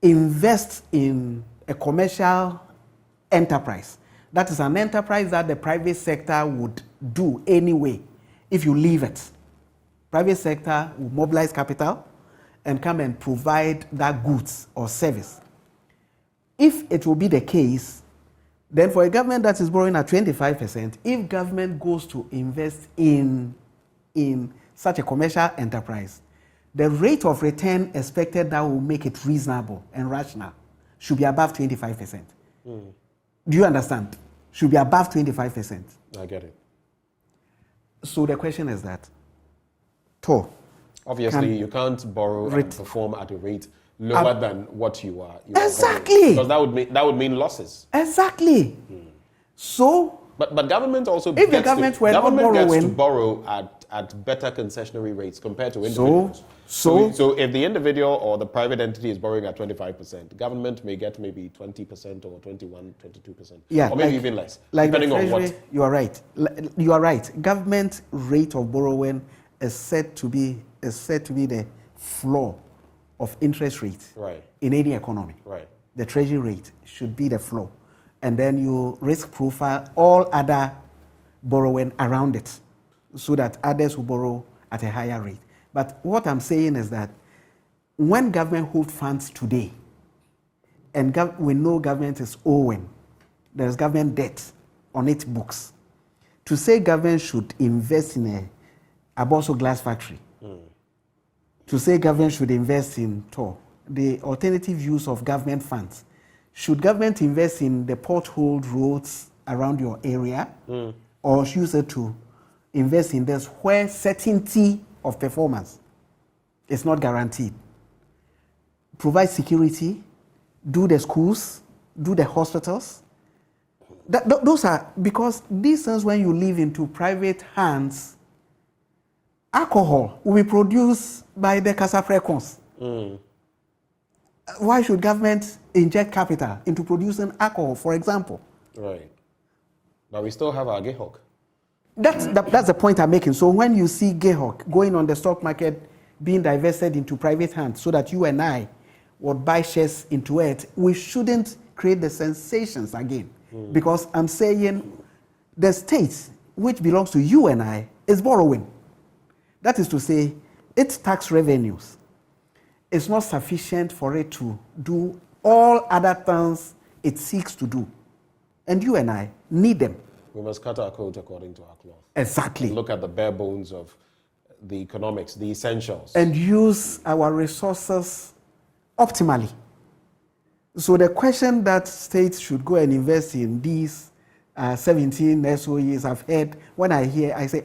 Speaker 2: invest in a commercial enterprise, that is an enterprise that the private sector would do anyway if you leave it. Private sector will mobilize capital and come and provide that goods or service. If it will be the case, then for a government that is borrowing at 25%, if government goes to invest in such a commercial enterprise, the rate of return expected that will make it reasonable and rational should be above 25%. Do you understand? Should be above 25%.
Speaker 1: I get it.
Speaker 2: So the question is that,
Speaker 1: obviously, you can't borrow and perform at a rate lower than what you are.
Speaker 2: Exactly.
Speaker 1: Because that would mean losses.
Speaker 2: Exactly. So,
Speaker 1: but government also
Speaker 2: if the government were not borrowing,
Speaker 1: gets to borrow at better concessionary rates compared to individuals. So if the individual or the private entity is borrowing at 25%, government may get maybe 20% or 21, 22%.
Speaker 2: Yeah,
Speaker 1: or maybe even less,
Speaker 2: like
Speaker 1: depending on what.
Speaker 2: You are right. You are right. Government rate of borrowing is said to be the floor of interest rate in any economy.
Speaker 1: Right.
Speaker 2: The treasury rate should be the floor. And then you risk profile all other borrowing around it so that others will borrow at a higher rate. But what I'm saying is that when government holds funds today, and we know government is owing, there's government debt on its books, to say government should invest in a Aboso glass factory, to say government should invest in the alternative use of government funds, should government invest in the potholed roads around your area, or use it to invest in this where certainty of performance is not guaranteed? Provide security, do the schools, do the hospitals. Those are, because these things, when you leave into private hands, alcohol will be produced by the Casafrecons. Why should government inject capital into producing alcohol, for example?
Speaker 1: Right. But we still have our Gehok.
Speaker 2: That's the point I'm making. So when you see Gehok going on the stock market, being divested into private hands so that you and I would buy shares into it, we shouldn't create the sensations again. Because I'm saying the state, which belongs to you and I, is borrowing. That is to say, its tax revenues is not sufficient for it to do all other things it seeks to do. And you and I need them.
Speaker 1: We must cut our coat according to our cloth.
Speaker 2: Exactly.
Speaker 1: Look at the bare bones of the economics, the essentials.
Speaker 2: And use our resources optimally. So the question that states should go and invest in these 17 SOEs, I've heard, when I hear, I say,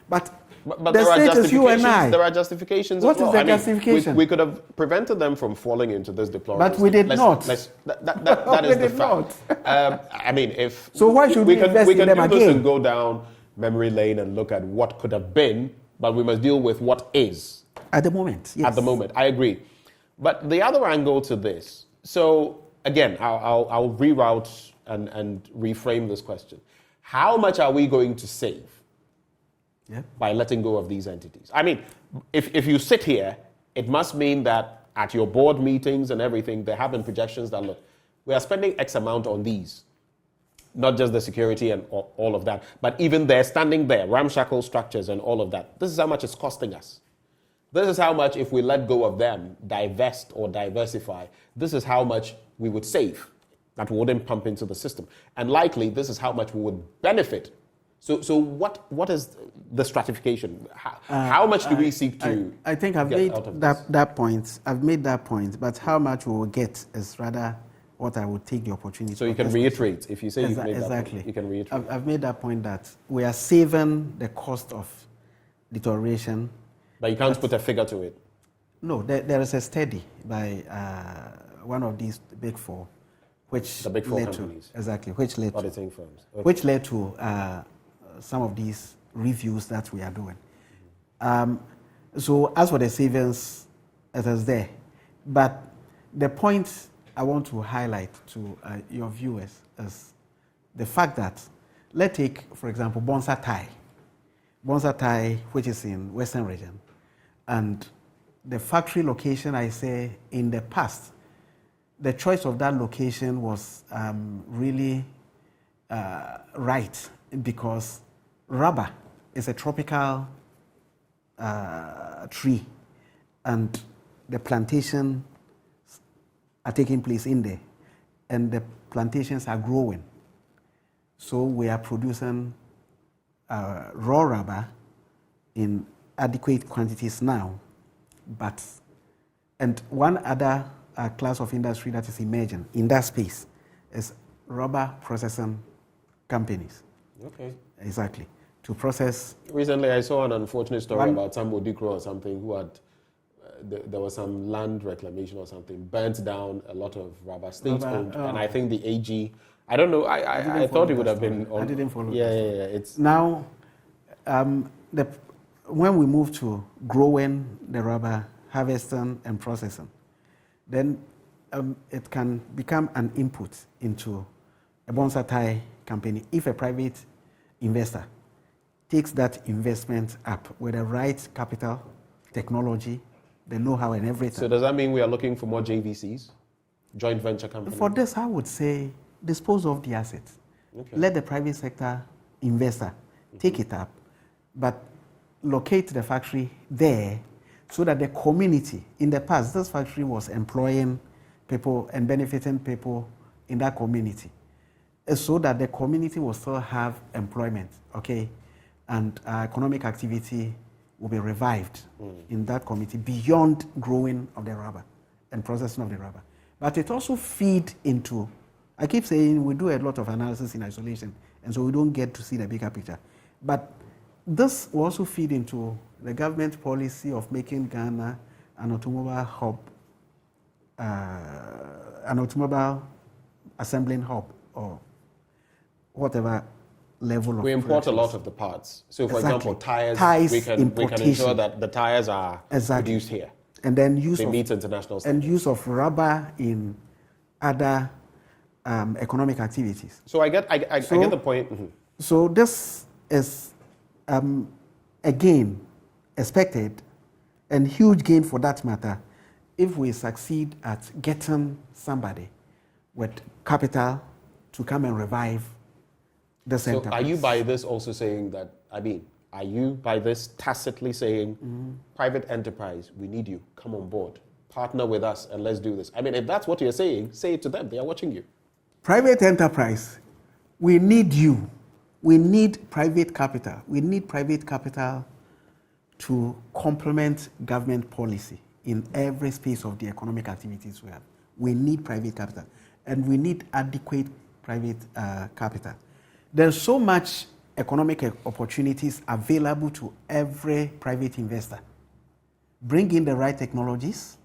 Speaker 2: but the
Speaker 1: there
Speaker 2: state is you and I.
Speaker 1: There are justifications
Speaker 2: What
Speaker 1: as well.
Speaker 2: is the justification?
Speaker 1: We could have prevented them from falling into this deplorable
Speaker 2: But we did not.
Speaker 1: That is the fact.
Speaker 2: So why should we invest in them
Speaker 1: We can do this
Speaker 2: again?
Speaker 1: and go down memory lane and look at what could have been, but we must deal with what is.
Speaker 2: At the moment, yes.
Speaker 1: At the moment, I agree. But the other angle to this, so again, I'll reroute and reframe this question. How much are we going to save by letting go of these entities? I mean, if you sit here, it must mean that at your board meetings and everything, there have been projections that, look, we are spending X amount on these. Not just the security and all of that, but even they're standing there, ramshackle structures and all of that. This is how much it's costing us. This is how much, if we let go of them, divest or diversify, this is how much we would save that we wouldn't pump into the system. And likely, this is how much we would benefit. So what is the stratification? How much do we seek to
Speaker 2: I think I've made that point. I've made that point, but how much we will get is rather what I would take the opportunity.
Speaker 1: So you can reiterate. If you say you've made
Speaker 2: exactly.
Speaker 1: that point, you can reiterate.
Speaker 2: I've made that point that we are saving the cost of deterioration.
Speaker 1: But you can't put a figure to it.
Speaker 2: No, there is a study by one of these big four, which
Speaker 1: the big four
Speaker 2: led
Speaker 1: companies.
Speaker 2: to exactly which led
Speaker 1: auditing firms, okay.
Speaker 2: Which led to some of these reviews that we are doing. So as for the savings, it is there, but the point I want to highlight to your viewers is the fact that, let's take, for example, Bonsa Tai, which is in Western region, and the factory location, I say, in the past, the choice of that location was really right, because rubber is a tropical tree, and the plantations are taking place in there, and the plantations are growing. So we are producing raw rubber in adequate quantities now, and one other class of industry that is emerging in that space is rubber processing companies.
Speaker 1: Okay.
Speaker 2: Exactly. To process.
Speaker 1: Recently, I saw an unfortunate story about some Odikro or something who had, there was some land reclamation or something, burnt down a lot of rubber, state-owned, and I think the AG, I don't know, I thought it would have been on.
Speaker 2: I didn't follow
Speaker 1: Yeah,
Speaker 2: that
Speaker 1: yeah,
Speaker 2: story.
Speaker 1: yeah. It's
Speaker 2: now, when we move to growing the rubber, harvesting and processing, then it can become an input into a bonsai company if a private investor takes that investment up with the right capital, technology, the know-how and everything.
Speaker 1: So does that mean we are looking for more JVCs, joint venture companies?
Speaker 2: For this, I would say dispose of the assets.
Speaker 1: Okay.
Speaker 2: Let the private sector investor take it up, but locate the factory there so that the community, in the past, this factory was employing people and benefiting people in that community, so that the community will still have employment, okay? And economic activity will be revived in that community beyond growing of the rubber and processing of the rubber. But it also feed into, I keep saying we do a lot of analysis in isolation, and so we don't get to see the bigger picture. But this will also feed into the government policy of making Ghana an automobile hub, an automobile assembling hub, or whatever level of.
Speaker 1: We import a lot of the parts. So, for example, tires we can ensure that the tires are produced here.
Speaker 2: And then
Speaker 1: meet international standards.
Speaker 2: And use of rubber in other economic activities.
Speaker 1: So I get the point. Mm-hmm.
Speaker 2: So this is a gain expected, and huge gain for that matter, if we succeed at getting somebody with capital to come and revive this enterprise.
Speaker 1: So are you by this also saying that, are you by this tacitly saying, private enterprise, we need you, come on board, partner with us and let's do this? If that's what you're saying, say it to them, they are watching you.
Speaker 2: Private enterprise, we need you. We need private capital. We need private capital to complement government policy in every space of the economic activities we have. We need private capital, and we need adequate private capital. There's so much economic opportunities available to every private investor. Bring in the right technologies,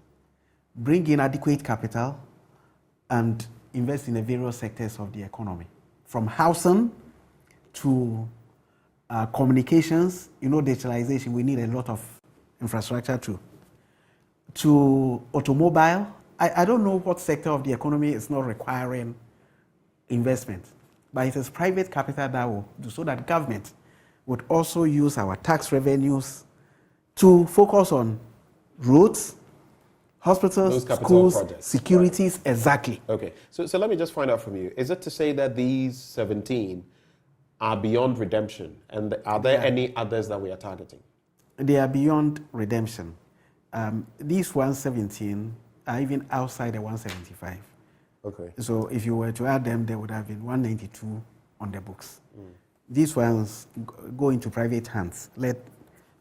Speaker 2: bring in adequate capital, and invest in the various sectors of the economy. From housing to communications, digitalization, we need a lot of infrastructure too. To automobile, I don't know what sector of the economy is not requiring investment, but it is private capital that will do, so that government would also use our tax revenues to focus on roads, hospitals, schools, projects, securities, right. Exactly.
Speaker 1: Okay, so let me just find out from you. Is it to say that these 17 are beyond redemption, and are there any others that we are targeting?
Speaker 2: They are beyond redemption. These 117 are even outside the 175.
Speaker 1: Okay.
Speaker 2: So if you were to add them, there would have been 192 on the books. These ones go into private hands. Let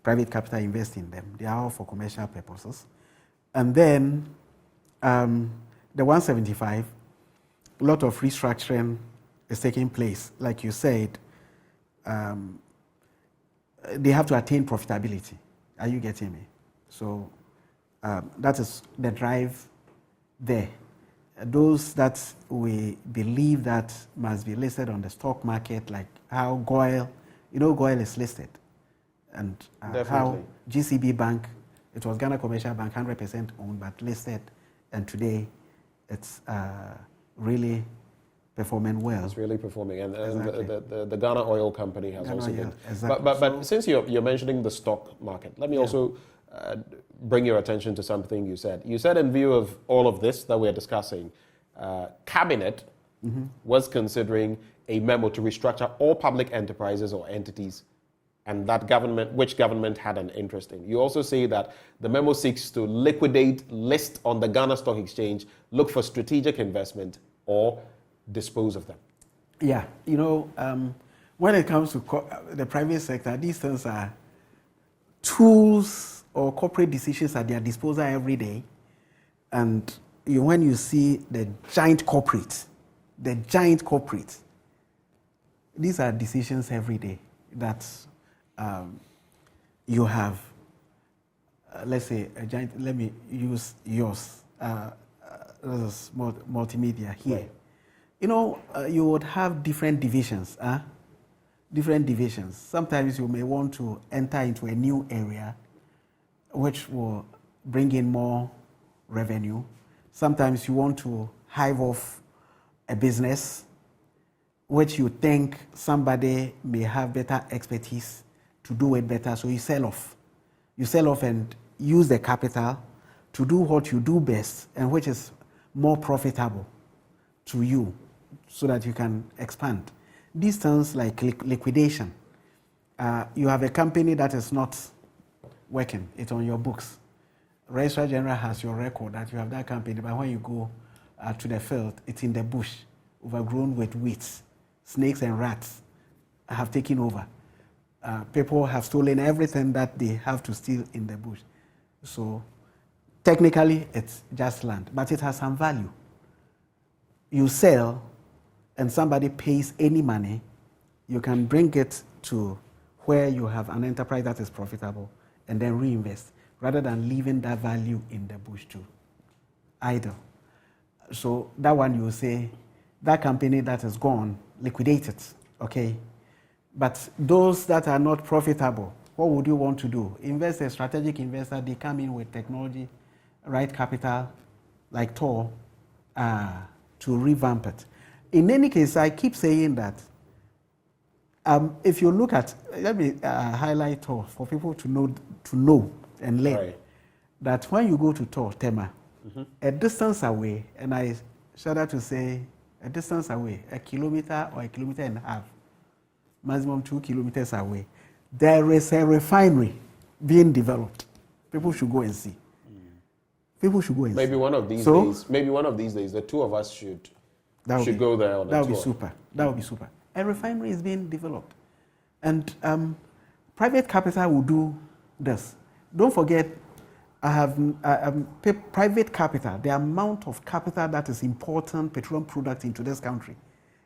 Speaker 2: private capital invest in them. They are all for commercial purposes. And then the 175, a lot of restructuring is taking place. Like you said, they have to attain profitability. Are you getting me? So that is the drive there. Those that we believe that must be listed on the stock market, like how GOIL, GOIL is listed, and how GCB Bank, it was Ghana Commercial Bank, 100% owned, but listed, and today it's really performing well.
Speaker 1: It's really performing, and exactly. the Ghana Oil Company has also been.
Speaker 2: Exactly.
Speaker 1: But since you're mentioning the stock market, let me also bring your attention to something you said. You said in view of all of this that we're discussing, Cabinet was considering a memo to restructure all public enterprises or entities and that government, which government had an interest in. You also see that the memo seeks to liquidate, list on the Ghana Stock Exchange, look for strategic investment, or dispose of them.
Speaker 2: Yeah, when it comes to the private sector, these things are tools or corporate decisions at their disposal every day. And when you see the giant corporates, these are decisions every day that you have, let's say, a giant, let me use yours, multimedia here. Right. You would have different divisions. Sometimes you may want to enter into a new area which will bring in more revenue. Sometimes you want to hive off a business which you think somebody may have better expertise to do it better, so you sell off. You sell off and use the capital to do what you do best and which is more profitable to you so that you can expand. These things like liquidation. You have a company that is not working, it's on your books. Registrar General has your record that you have that company, but when you go to the field, it's in the bush, overgrown with weeds. Snakes and rats have taken over. People have stolen everything that they have to steal in the bush. So technically, it's just land, but it has some value. You sell and somebody pays any money, you can bring it to where you have an enterprise that is profitable and then reinvest, rather than leaving that value in the bush too, idle. So that one you say, that company that is gone, liquidate it, okay? But those that are not profitable, what would you want to do? Invest a strategic investor, they come in with technology, right capital, like Tor, to revamp it. In any case, I keep saying that if you look at, let me highlight Tor for people to know and learn, right, that when you go to Tor, Tema, a distance away, and I shudder to say a distance away, a kilometer or a kilometer and a half, maximum 2 kilometers away, there is a refinery being developed. People should go and see. People should go and see.
Speaker 1: Maybe one of these days, the two of us should go there on a tour.
Speaker 2: That would be super. That would be super. A refinery is being developed. And private capital will do this. Don't forget, I have private capital, the amount of capital that is important petroleum product into this country.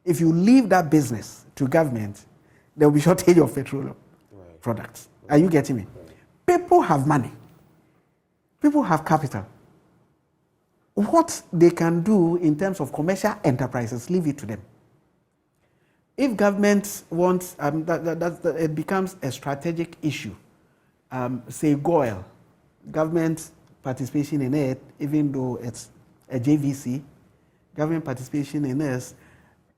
Speaker 2: If you leave that business to government, there will be shortage of petroleum products. Are you getting me? People have money. People have capital. What they can do in terms of commercial enterprises, leave it to them. If government wants, it becomes a strategic issue. Say GOIL, government participation in it, even though it's a JVC, government participation in this,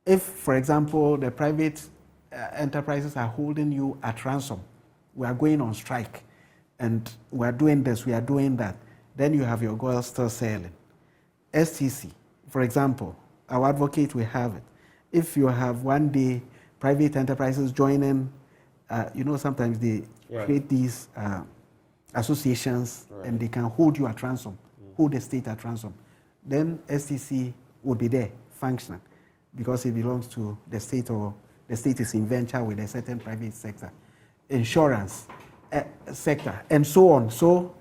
Speaker 2: if, for example, the private enterprises are holding you at ransom, we are going on strike, and we are doing this, we are doing that, then you have your GOIL still selling. STC, for example, our advocate will have it. If you have one day private enterprises joining, sometimes they create these associations and they can hold you at ransom, hold the state at ransom. Then STC would be there, functioning, because it belongs to the state or the state is in venture with a certain private sector, insurance sector, and so on. So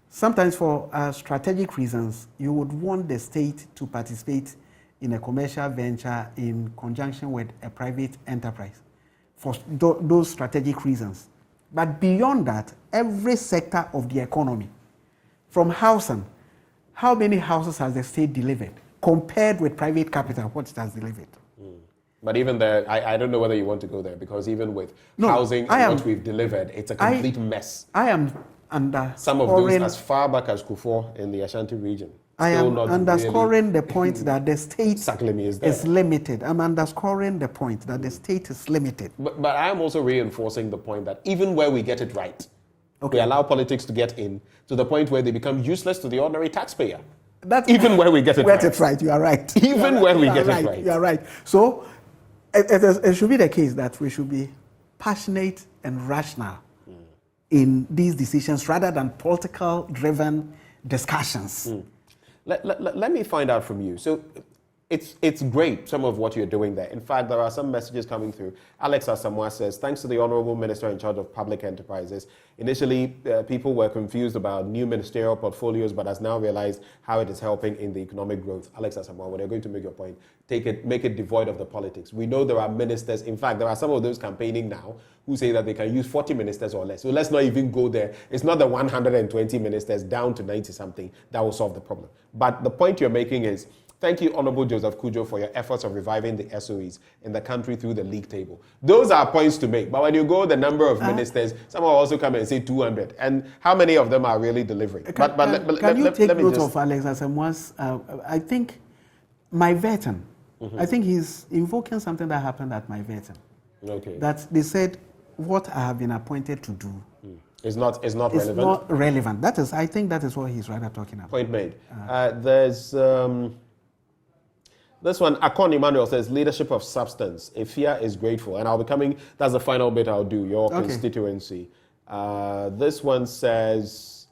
Speaker 2: sometimes for strategic reasons, you would want the state to participate in a commercial venture in conjunction with a private enterprise for those strategic reasons. But beyond that, every sector of the economy, from housing, how many houses has the state delivered compared with private capital, what it has delivered?
Speaker 1: But even there, I don't know whether you want to go there, because even with housing and what we've delivered, it's a complete mess.
Speaker 2: I am underscoring...
Speaker 1: Some of those as far back as Kufuor in the Ashanti region.
Speaker 2: I am underscoring the point that the state is limited. I'm underscoring the point that the state is limited.
Speaker 1: But I am also reinforcing the point that even where we get it right, we allow politics to get in to the point where they become useless to the ordinary taxpayer. Even where we get it right.
Speaker 2: You are right.
Speaker 1: Even where we get it right.
Speaker 2: You are right. So it should be the case that we should be passionate and rational in these decisions rather than political-driven discussions.
Speaker 1: Let me find out from you. So it's great, some of what you're doing there. In fact, there are some messages coming through. Alex Asamoah says, thanks to the Honorable Minister in charge of public enterprises. Initially, people were confused about new ministerial portfolios, but has now realized how it is helping in the economic growth. Alex Asamoah, when you're going to make your point, make it devoid of the politics. We know there are ministers. In fact, there are some of those campaigning now who say that they can use 40 ministers or less. So let's not even go there. It's not the 120 ministers down to 90-something that will solve the problem. But the point you're making is, thank you, Honorable Joseph Kujo, for your efforts of reviving the SOEs in the country through the league table. Those are points to make. But when you go the number of ministers, some will also come and say 200. And how many of them are really delivering?
Speaker 2: Can you take note of Alex Asamoah's, I think, my veteran. I think he's invoking something that happened at my veteran.
Speaker 1: Okay.
Speaker 2: That they said, what I have been appointed to do
Speaker 1: is not relevant.
Speaker 2: It's not relevant. I think that is what he's rather talking about.
Speaker 1: Point made. There's this one. Akon Emmanuel says, leadership of substance. Ifia is grateful. And I'll be coming, that's the final bit I'll do, your constituency. This one says,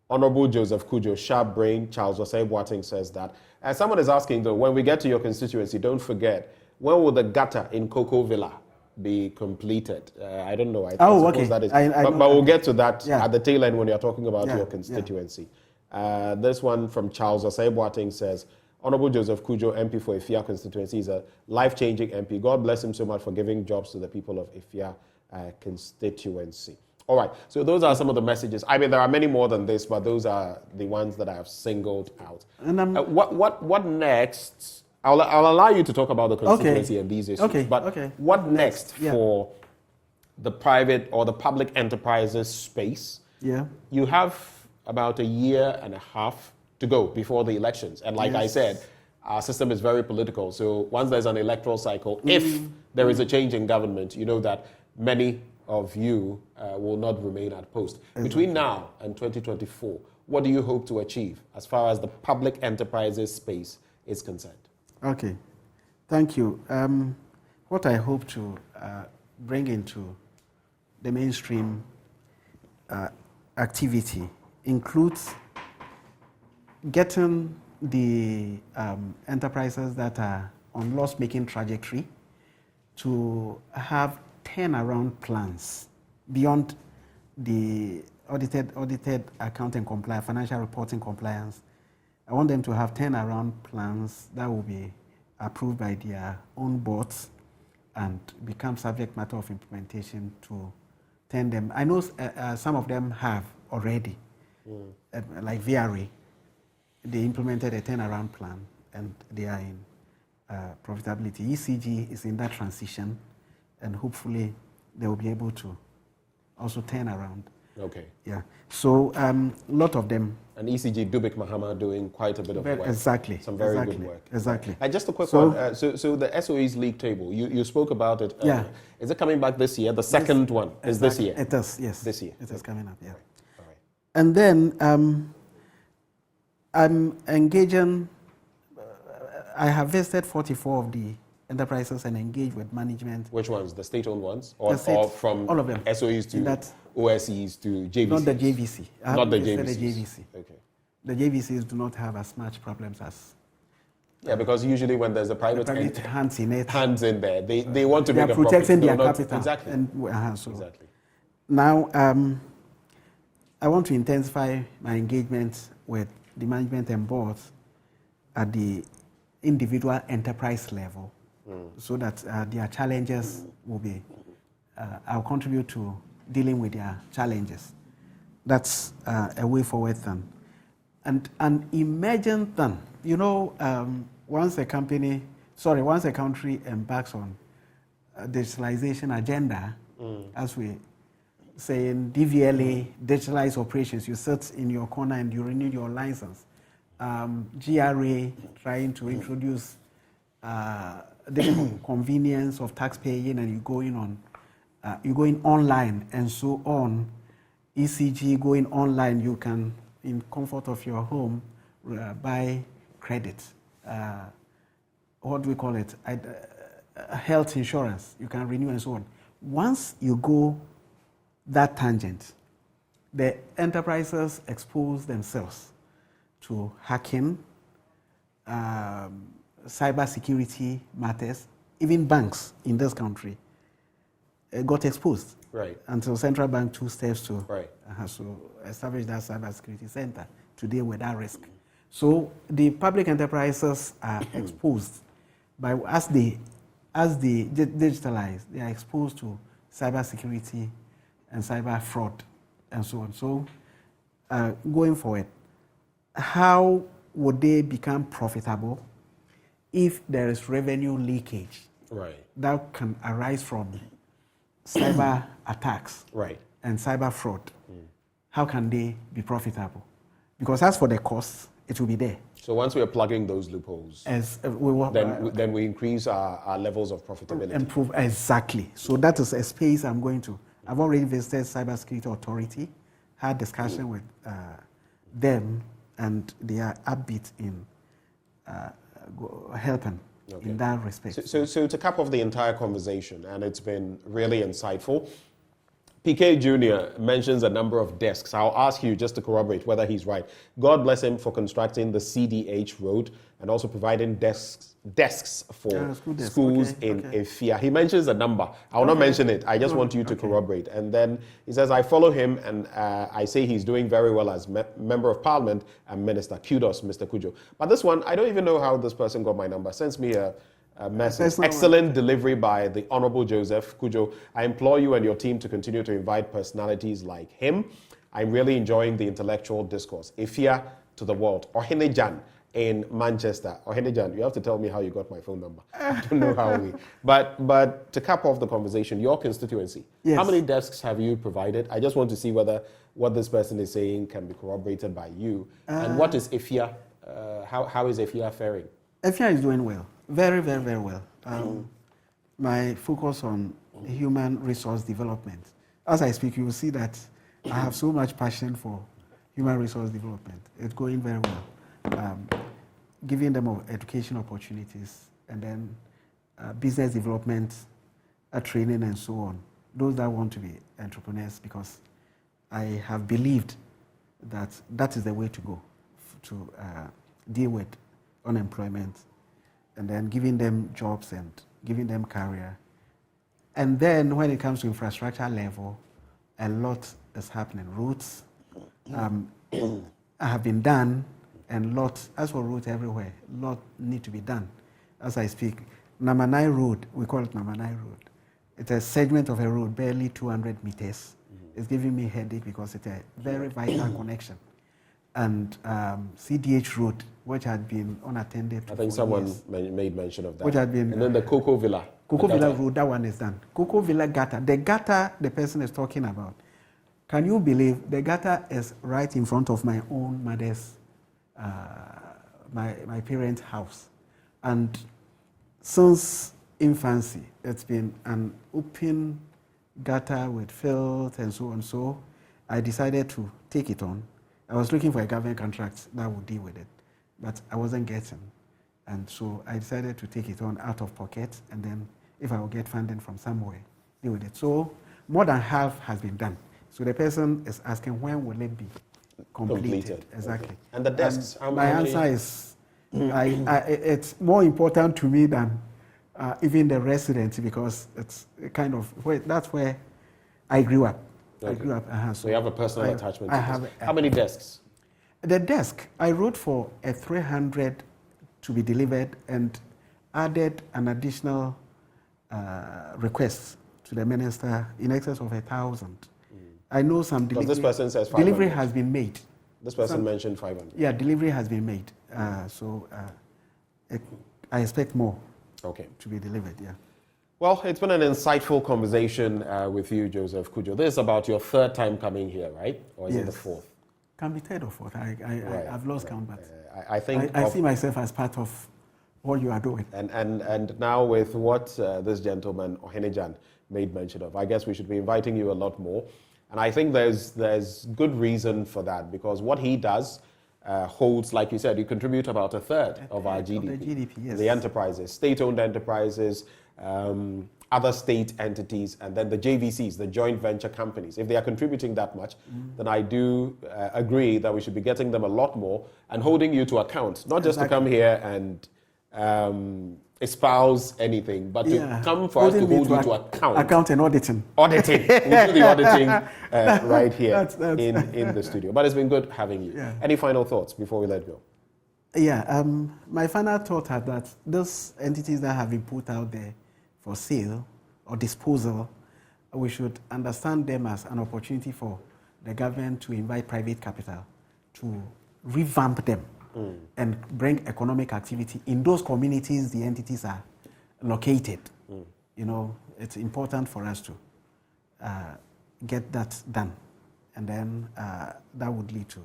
Speaker 1: Honorable Joseph Kujo, sharp brain. Charles Osei Boateng says that. Someone is asking, though, when we get to your constituency, don't forget, when will the gutter in Cocoa Villa be completed? I don't know. I suppose that is. But we'll get to that at the tail end when you're talking about your constituency. This one from Charles Osei Boateng says, Honorable Joseph Kujo, MP for Ifia constituency, is a life-changing MP. God bless him so much for giving jobs to the people of Ifia constituency. All right, so those are some of the messages. I mean, there are many more than this, but those are the ones that I have singled out. And what next? I'll allow you to talk about the constituency and these issues. What next for the private or the public enterprises space? Yeah, you have about a year and a half to go before the elections, and like I said, our system is very political. So once there's an electoral cycle, if there is a change in government, you know that many of you will not remain at post. Between now and 2024, what do you hope to achieve as far as the public enterprises space is concerned?
Speaker 2: Okay, thank you. What I hope to bring into the mainstream activity includes getting the enterprises that are on loss-making trajectory to have turnaround plans beyond the audited accounting compliance, financial reporting compliance. I want them to have turnaround plans that will be approved by their own boards and become subject matter of implementation to turn them. I know some of them have already, like VRA. They implemented a turnaround plan and they are in profitability. ECG is in that transition, and hopefully they will be able to also turn around. Okay. Yeah. So a lot of them.
Speaker 1: And ECG, Dubik Mahama doing quite a bit of work.
Speaker 2: Exactly.
Speaker 1: Some very good work.
Speaker 2: Exactly.
Speaker 1: And just a quick one. So the SOEs league table, you spoke about it. Yeah. Is it coming back this year? The second one is this year?
Speaker 2: It is, yes.
Speaker 1: This year.
Speaker 2: It is coming up, yeah.
Speaker 1: All right.
Speaker 2: And then I'm engaging, I have visited 44 of the enterprises and engaged with management.
Speaker 1: Which ones? The state-owned ones? Or from
Speaker 2: all of them.
Speaker 1: SOEs to OSEs to JVCs?
Speaker 2: Not the JVC.
Speaker 1: Not the JVCs.
Speaker 2: The JVC.
Speaker 1: Okay.
Speaker 2: The JVCs do not have as much problems as...
Speaker 1: Yeah, because usually when there's a private
Speaker 2: hands in it.
Speaker 1: Hands in there. They want to make a profit.
Speaker 2: They are protecting their capital.
Speaker 1: Exactly.
Speaker 2: Exactly. Now, I want to intensify my engagement with the management and boards at the individual enterprise level, so that their challenges will be, I'll contribute to dealing with their challenges. That's a way forward then. And an emergent then, you know, once a country embarks on a digitalization agenda, as we say in DVLA, digitalized operations, you sit in your corner and you renew your license. GRA trying to introduce the convenience of tax paying, and you're going online and so on. ECG going online, you can, in comfort of your home, buy credit. What do we call it? Health insurance, you can renew and so on. Once you go that tangent, the enterprises expose themselves to hacking, cyber security matters. Even banks in this country got exposed.
Speaker 1: Right.
Speaker 2: Until central bank took steps to
Speaker 1: Right.
Speaker 2: so establish that cyber security center to deal with that risk. So the public enterprises are exposed by as they digitalize, they are exposed to cyber security and cyber fraud and so on. So going forward, how would they become profitable if there is revenue leakage that can arise from cyber attacks and cyber fraud? How can they be profitable? Because as for the costs, it will be there.
Speaker 1: So once we are plugging those loopholes, then we increase our levels of profitability.
Speaker 2: Improve, exactly. So that is a space I'm going to. I've already visited Cybersecurity Authority, had discussion with them, and they are upbeat in helping in that respect.
Speaker 1: So to cap off the entire conversation, and it's been really insightful, PK Jr. mentions a number of desks. I'll ask you just to corroborate whether he's right. God bless him for constructing the CDH road and also providing desks for schools in Efia. He mentions a number. I will not mention it. I just want you to corroborate. And then he says, I follow him and I say he's doing very well as Member of Parliament and Minister. Kudos, Mr. Kujo. But this one, I don't even know how this person got my number. Sends me a message. Excellent delivery by the Honorable Joseph Kujo. I implore you and your team to continue to invite personalities like him. I'm really enjoying the intellectual discourse. Efia to the world. Ohenejan in Manchester. Ohenejan, you have to tell me how you got my phone number. I don't know how we... But to cap off the conversation, your constituency, how many desks have you provided? I just want to see whether what this person is saying can be corroborated by you. And what is Efia? How is Efia faring?
Speaker 2: Efia is doing well. Very, very, very well. My focus on human resource development. As I speak, you will see that I have so much passion for human resource development. It's going very well. Giving them education opportunities and then business development, training and so on. Those that want to be entrepreneurs, because I have believed that that is the way to go to deal with unemployment, and then giving them jobs and giving them career. And then when it comes to infrastructure level, a lot is happening. Roads have been done, and lots, as for roads everywhere, a lot need to be done. As I speak, Namanai Road, we call it Namanai Road. It's a segment of a road, barely 200 meters. It's giving me a headache because it's a very vital connection. And CDH Road, which had been unattended.
Speaker 1: I think someone made mention of that.
Speaker 2: Which had been,
Speaker 1: and then the Cocoa Villa.
Speaker 2: Cocoa Villa Road, that one is done. Cocoa Villa gutter, the gutter the person is talking about. Can you believe the gutter is right in front of my own mother's, my parents' house. And since infancy, it's been an open gutter with filth and so on. So I decided to take it on. I was looking for a government contract that would deal with it, but I wasn't getting. And so I decided to take it on out of pocket, and then if I will get funding from somewhere, deal with it. So more than half has been done. So the person is asking, when will it be completed? Exactly.
Speaker 1: Okay. And the desks?
Speaker 2: My answer is, it's more important to me than even the residents, because it's kind of, that's where I grew up. Okay. I grew up.
Speaker 1: So you have a personal attachment to
Speaker 2: I have.
Speaker 1: How many desks?
Speaker 2: The desk, I wrote for a 300 to be delivered and added an additional request to the minister in excess of 1,000. I know some delivery.
Speaker 1: Because this person says 500.
Speaker 2: Delivery has been made.
Speaker 1: This person mentioned 500.
Speaker 2: Yeah, delivery has been made. I expect more to be delivered, yeah.
Speaker 1: Well, it's been an insightful conversation with you, Joseph Kujo. This is about your third time coming here, right? Or is it the fourth?
Speaker 2: Can be third or fourth. I've lost count, but
Speaker 1: I think
Speaker 2: I see myself as part of what you are doing.
Speaker 1: And now with what this gentleman, Ohenejan, made mention of, I guess we should be inviting you a lot more. And I think there's good reason for that, because what he does holds, like you said, you contribute about a third of our GDP.
Speaker 2: Of the GDP, yes.
Speaker 1: The enterprises, state-owned enterprises, other state entities, and then the JVCs, the joint venture companies, if they are contributing that much, then I do agree that we should be getting them a lot more and holding you to account, not just to come here and espouse anything, but to come for us to hold you to account.
Speaker 2: Account and auditing.
Speaker 1: Auditing. We'll do the auditing right here in the studio. But it's been good having you.
Speaker 2: Yeah.
Speaker 1: Any final thoughts before we let go?
Speaker 2: Yeah, my final thought is that those entities that have been put out there for sale or disposal, we should understand them as an opportunity for the government to invite private capital to revamp them and bring economic activity in those communities the entities are located. You know, it's important for us to get that done, and then that would lead to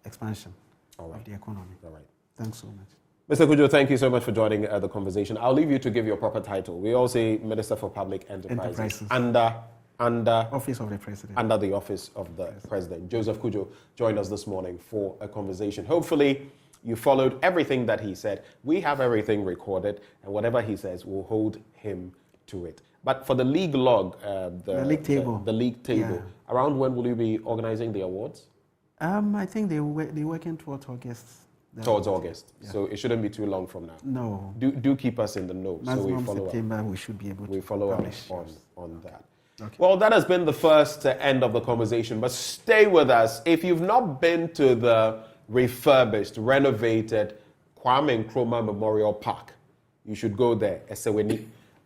Speaker 2: expansion of the economy.
Speaker 1: All right.
Speaker 2: Thanks so much.
Speaker 1: Mr. Kujo, thank you so much for joining the conversation. I'll leave you to give your proper title. We all say Minister for Public Enterprises. Under
Speaker 2: Office of the President.
Speaker 1: Under the Office of the President. Joseph Kujo joined us this morning for a conversation. Hopefully, you followed everything that he said. We have everything recorded, and whatever he says, we'll hold him to it. But for the league log, the league table, around when will you be organizing the awards?
Speaker 2: I think they're working towards August.
Speaker 1: Towards August. Yeah. So it shouldn't be too long from now.
Speaker 2: No.
Speaker 1: Do keep us in the know.
Speaker 2: Maximum
Speaker 1: so we follow
Speaker 2: September,
Speaker 1: up.
Speaker 2: we should be able to
Speaker 1: we follow
Speaker 2: publish
Speaker 1: up on that.
Speaker 2: Okay.
Speaker 1: Well, that has been the first end of the conversation, but stay with us. If you've not been to the refurbished, renovated Kwame Nkrumah Memorial Park, you should go there.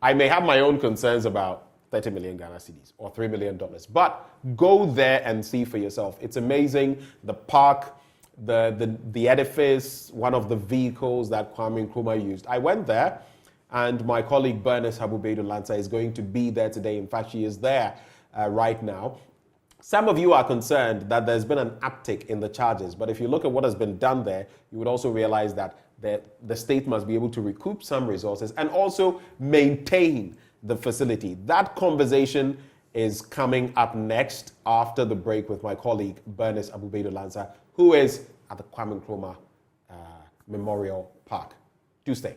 Speaker 1: I may have my own concerns about 30 million Ghana cedis or $3 million, but go there and see for yourself. It's amazing. The park, the edifice, one of the vehicles that Kwame Nkrumah used. I went there, and my colleague Bernice Habubedu-Lansa is going to be there today. In fact, she is there right now. Some of you are concerned that there's been an uptick in the charges, but if you look at what has been done there, you would also realize that the state must be able to recoup some resources and also maintain the facility. That conversation is coming up next after the break with my colleague Bernice Habubedu-Lansa, who is at the Kwame Nkrumah Memorial Park. Do stay.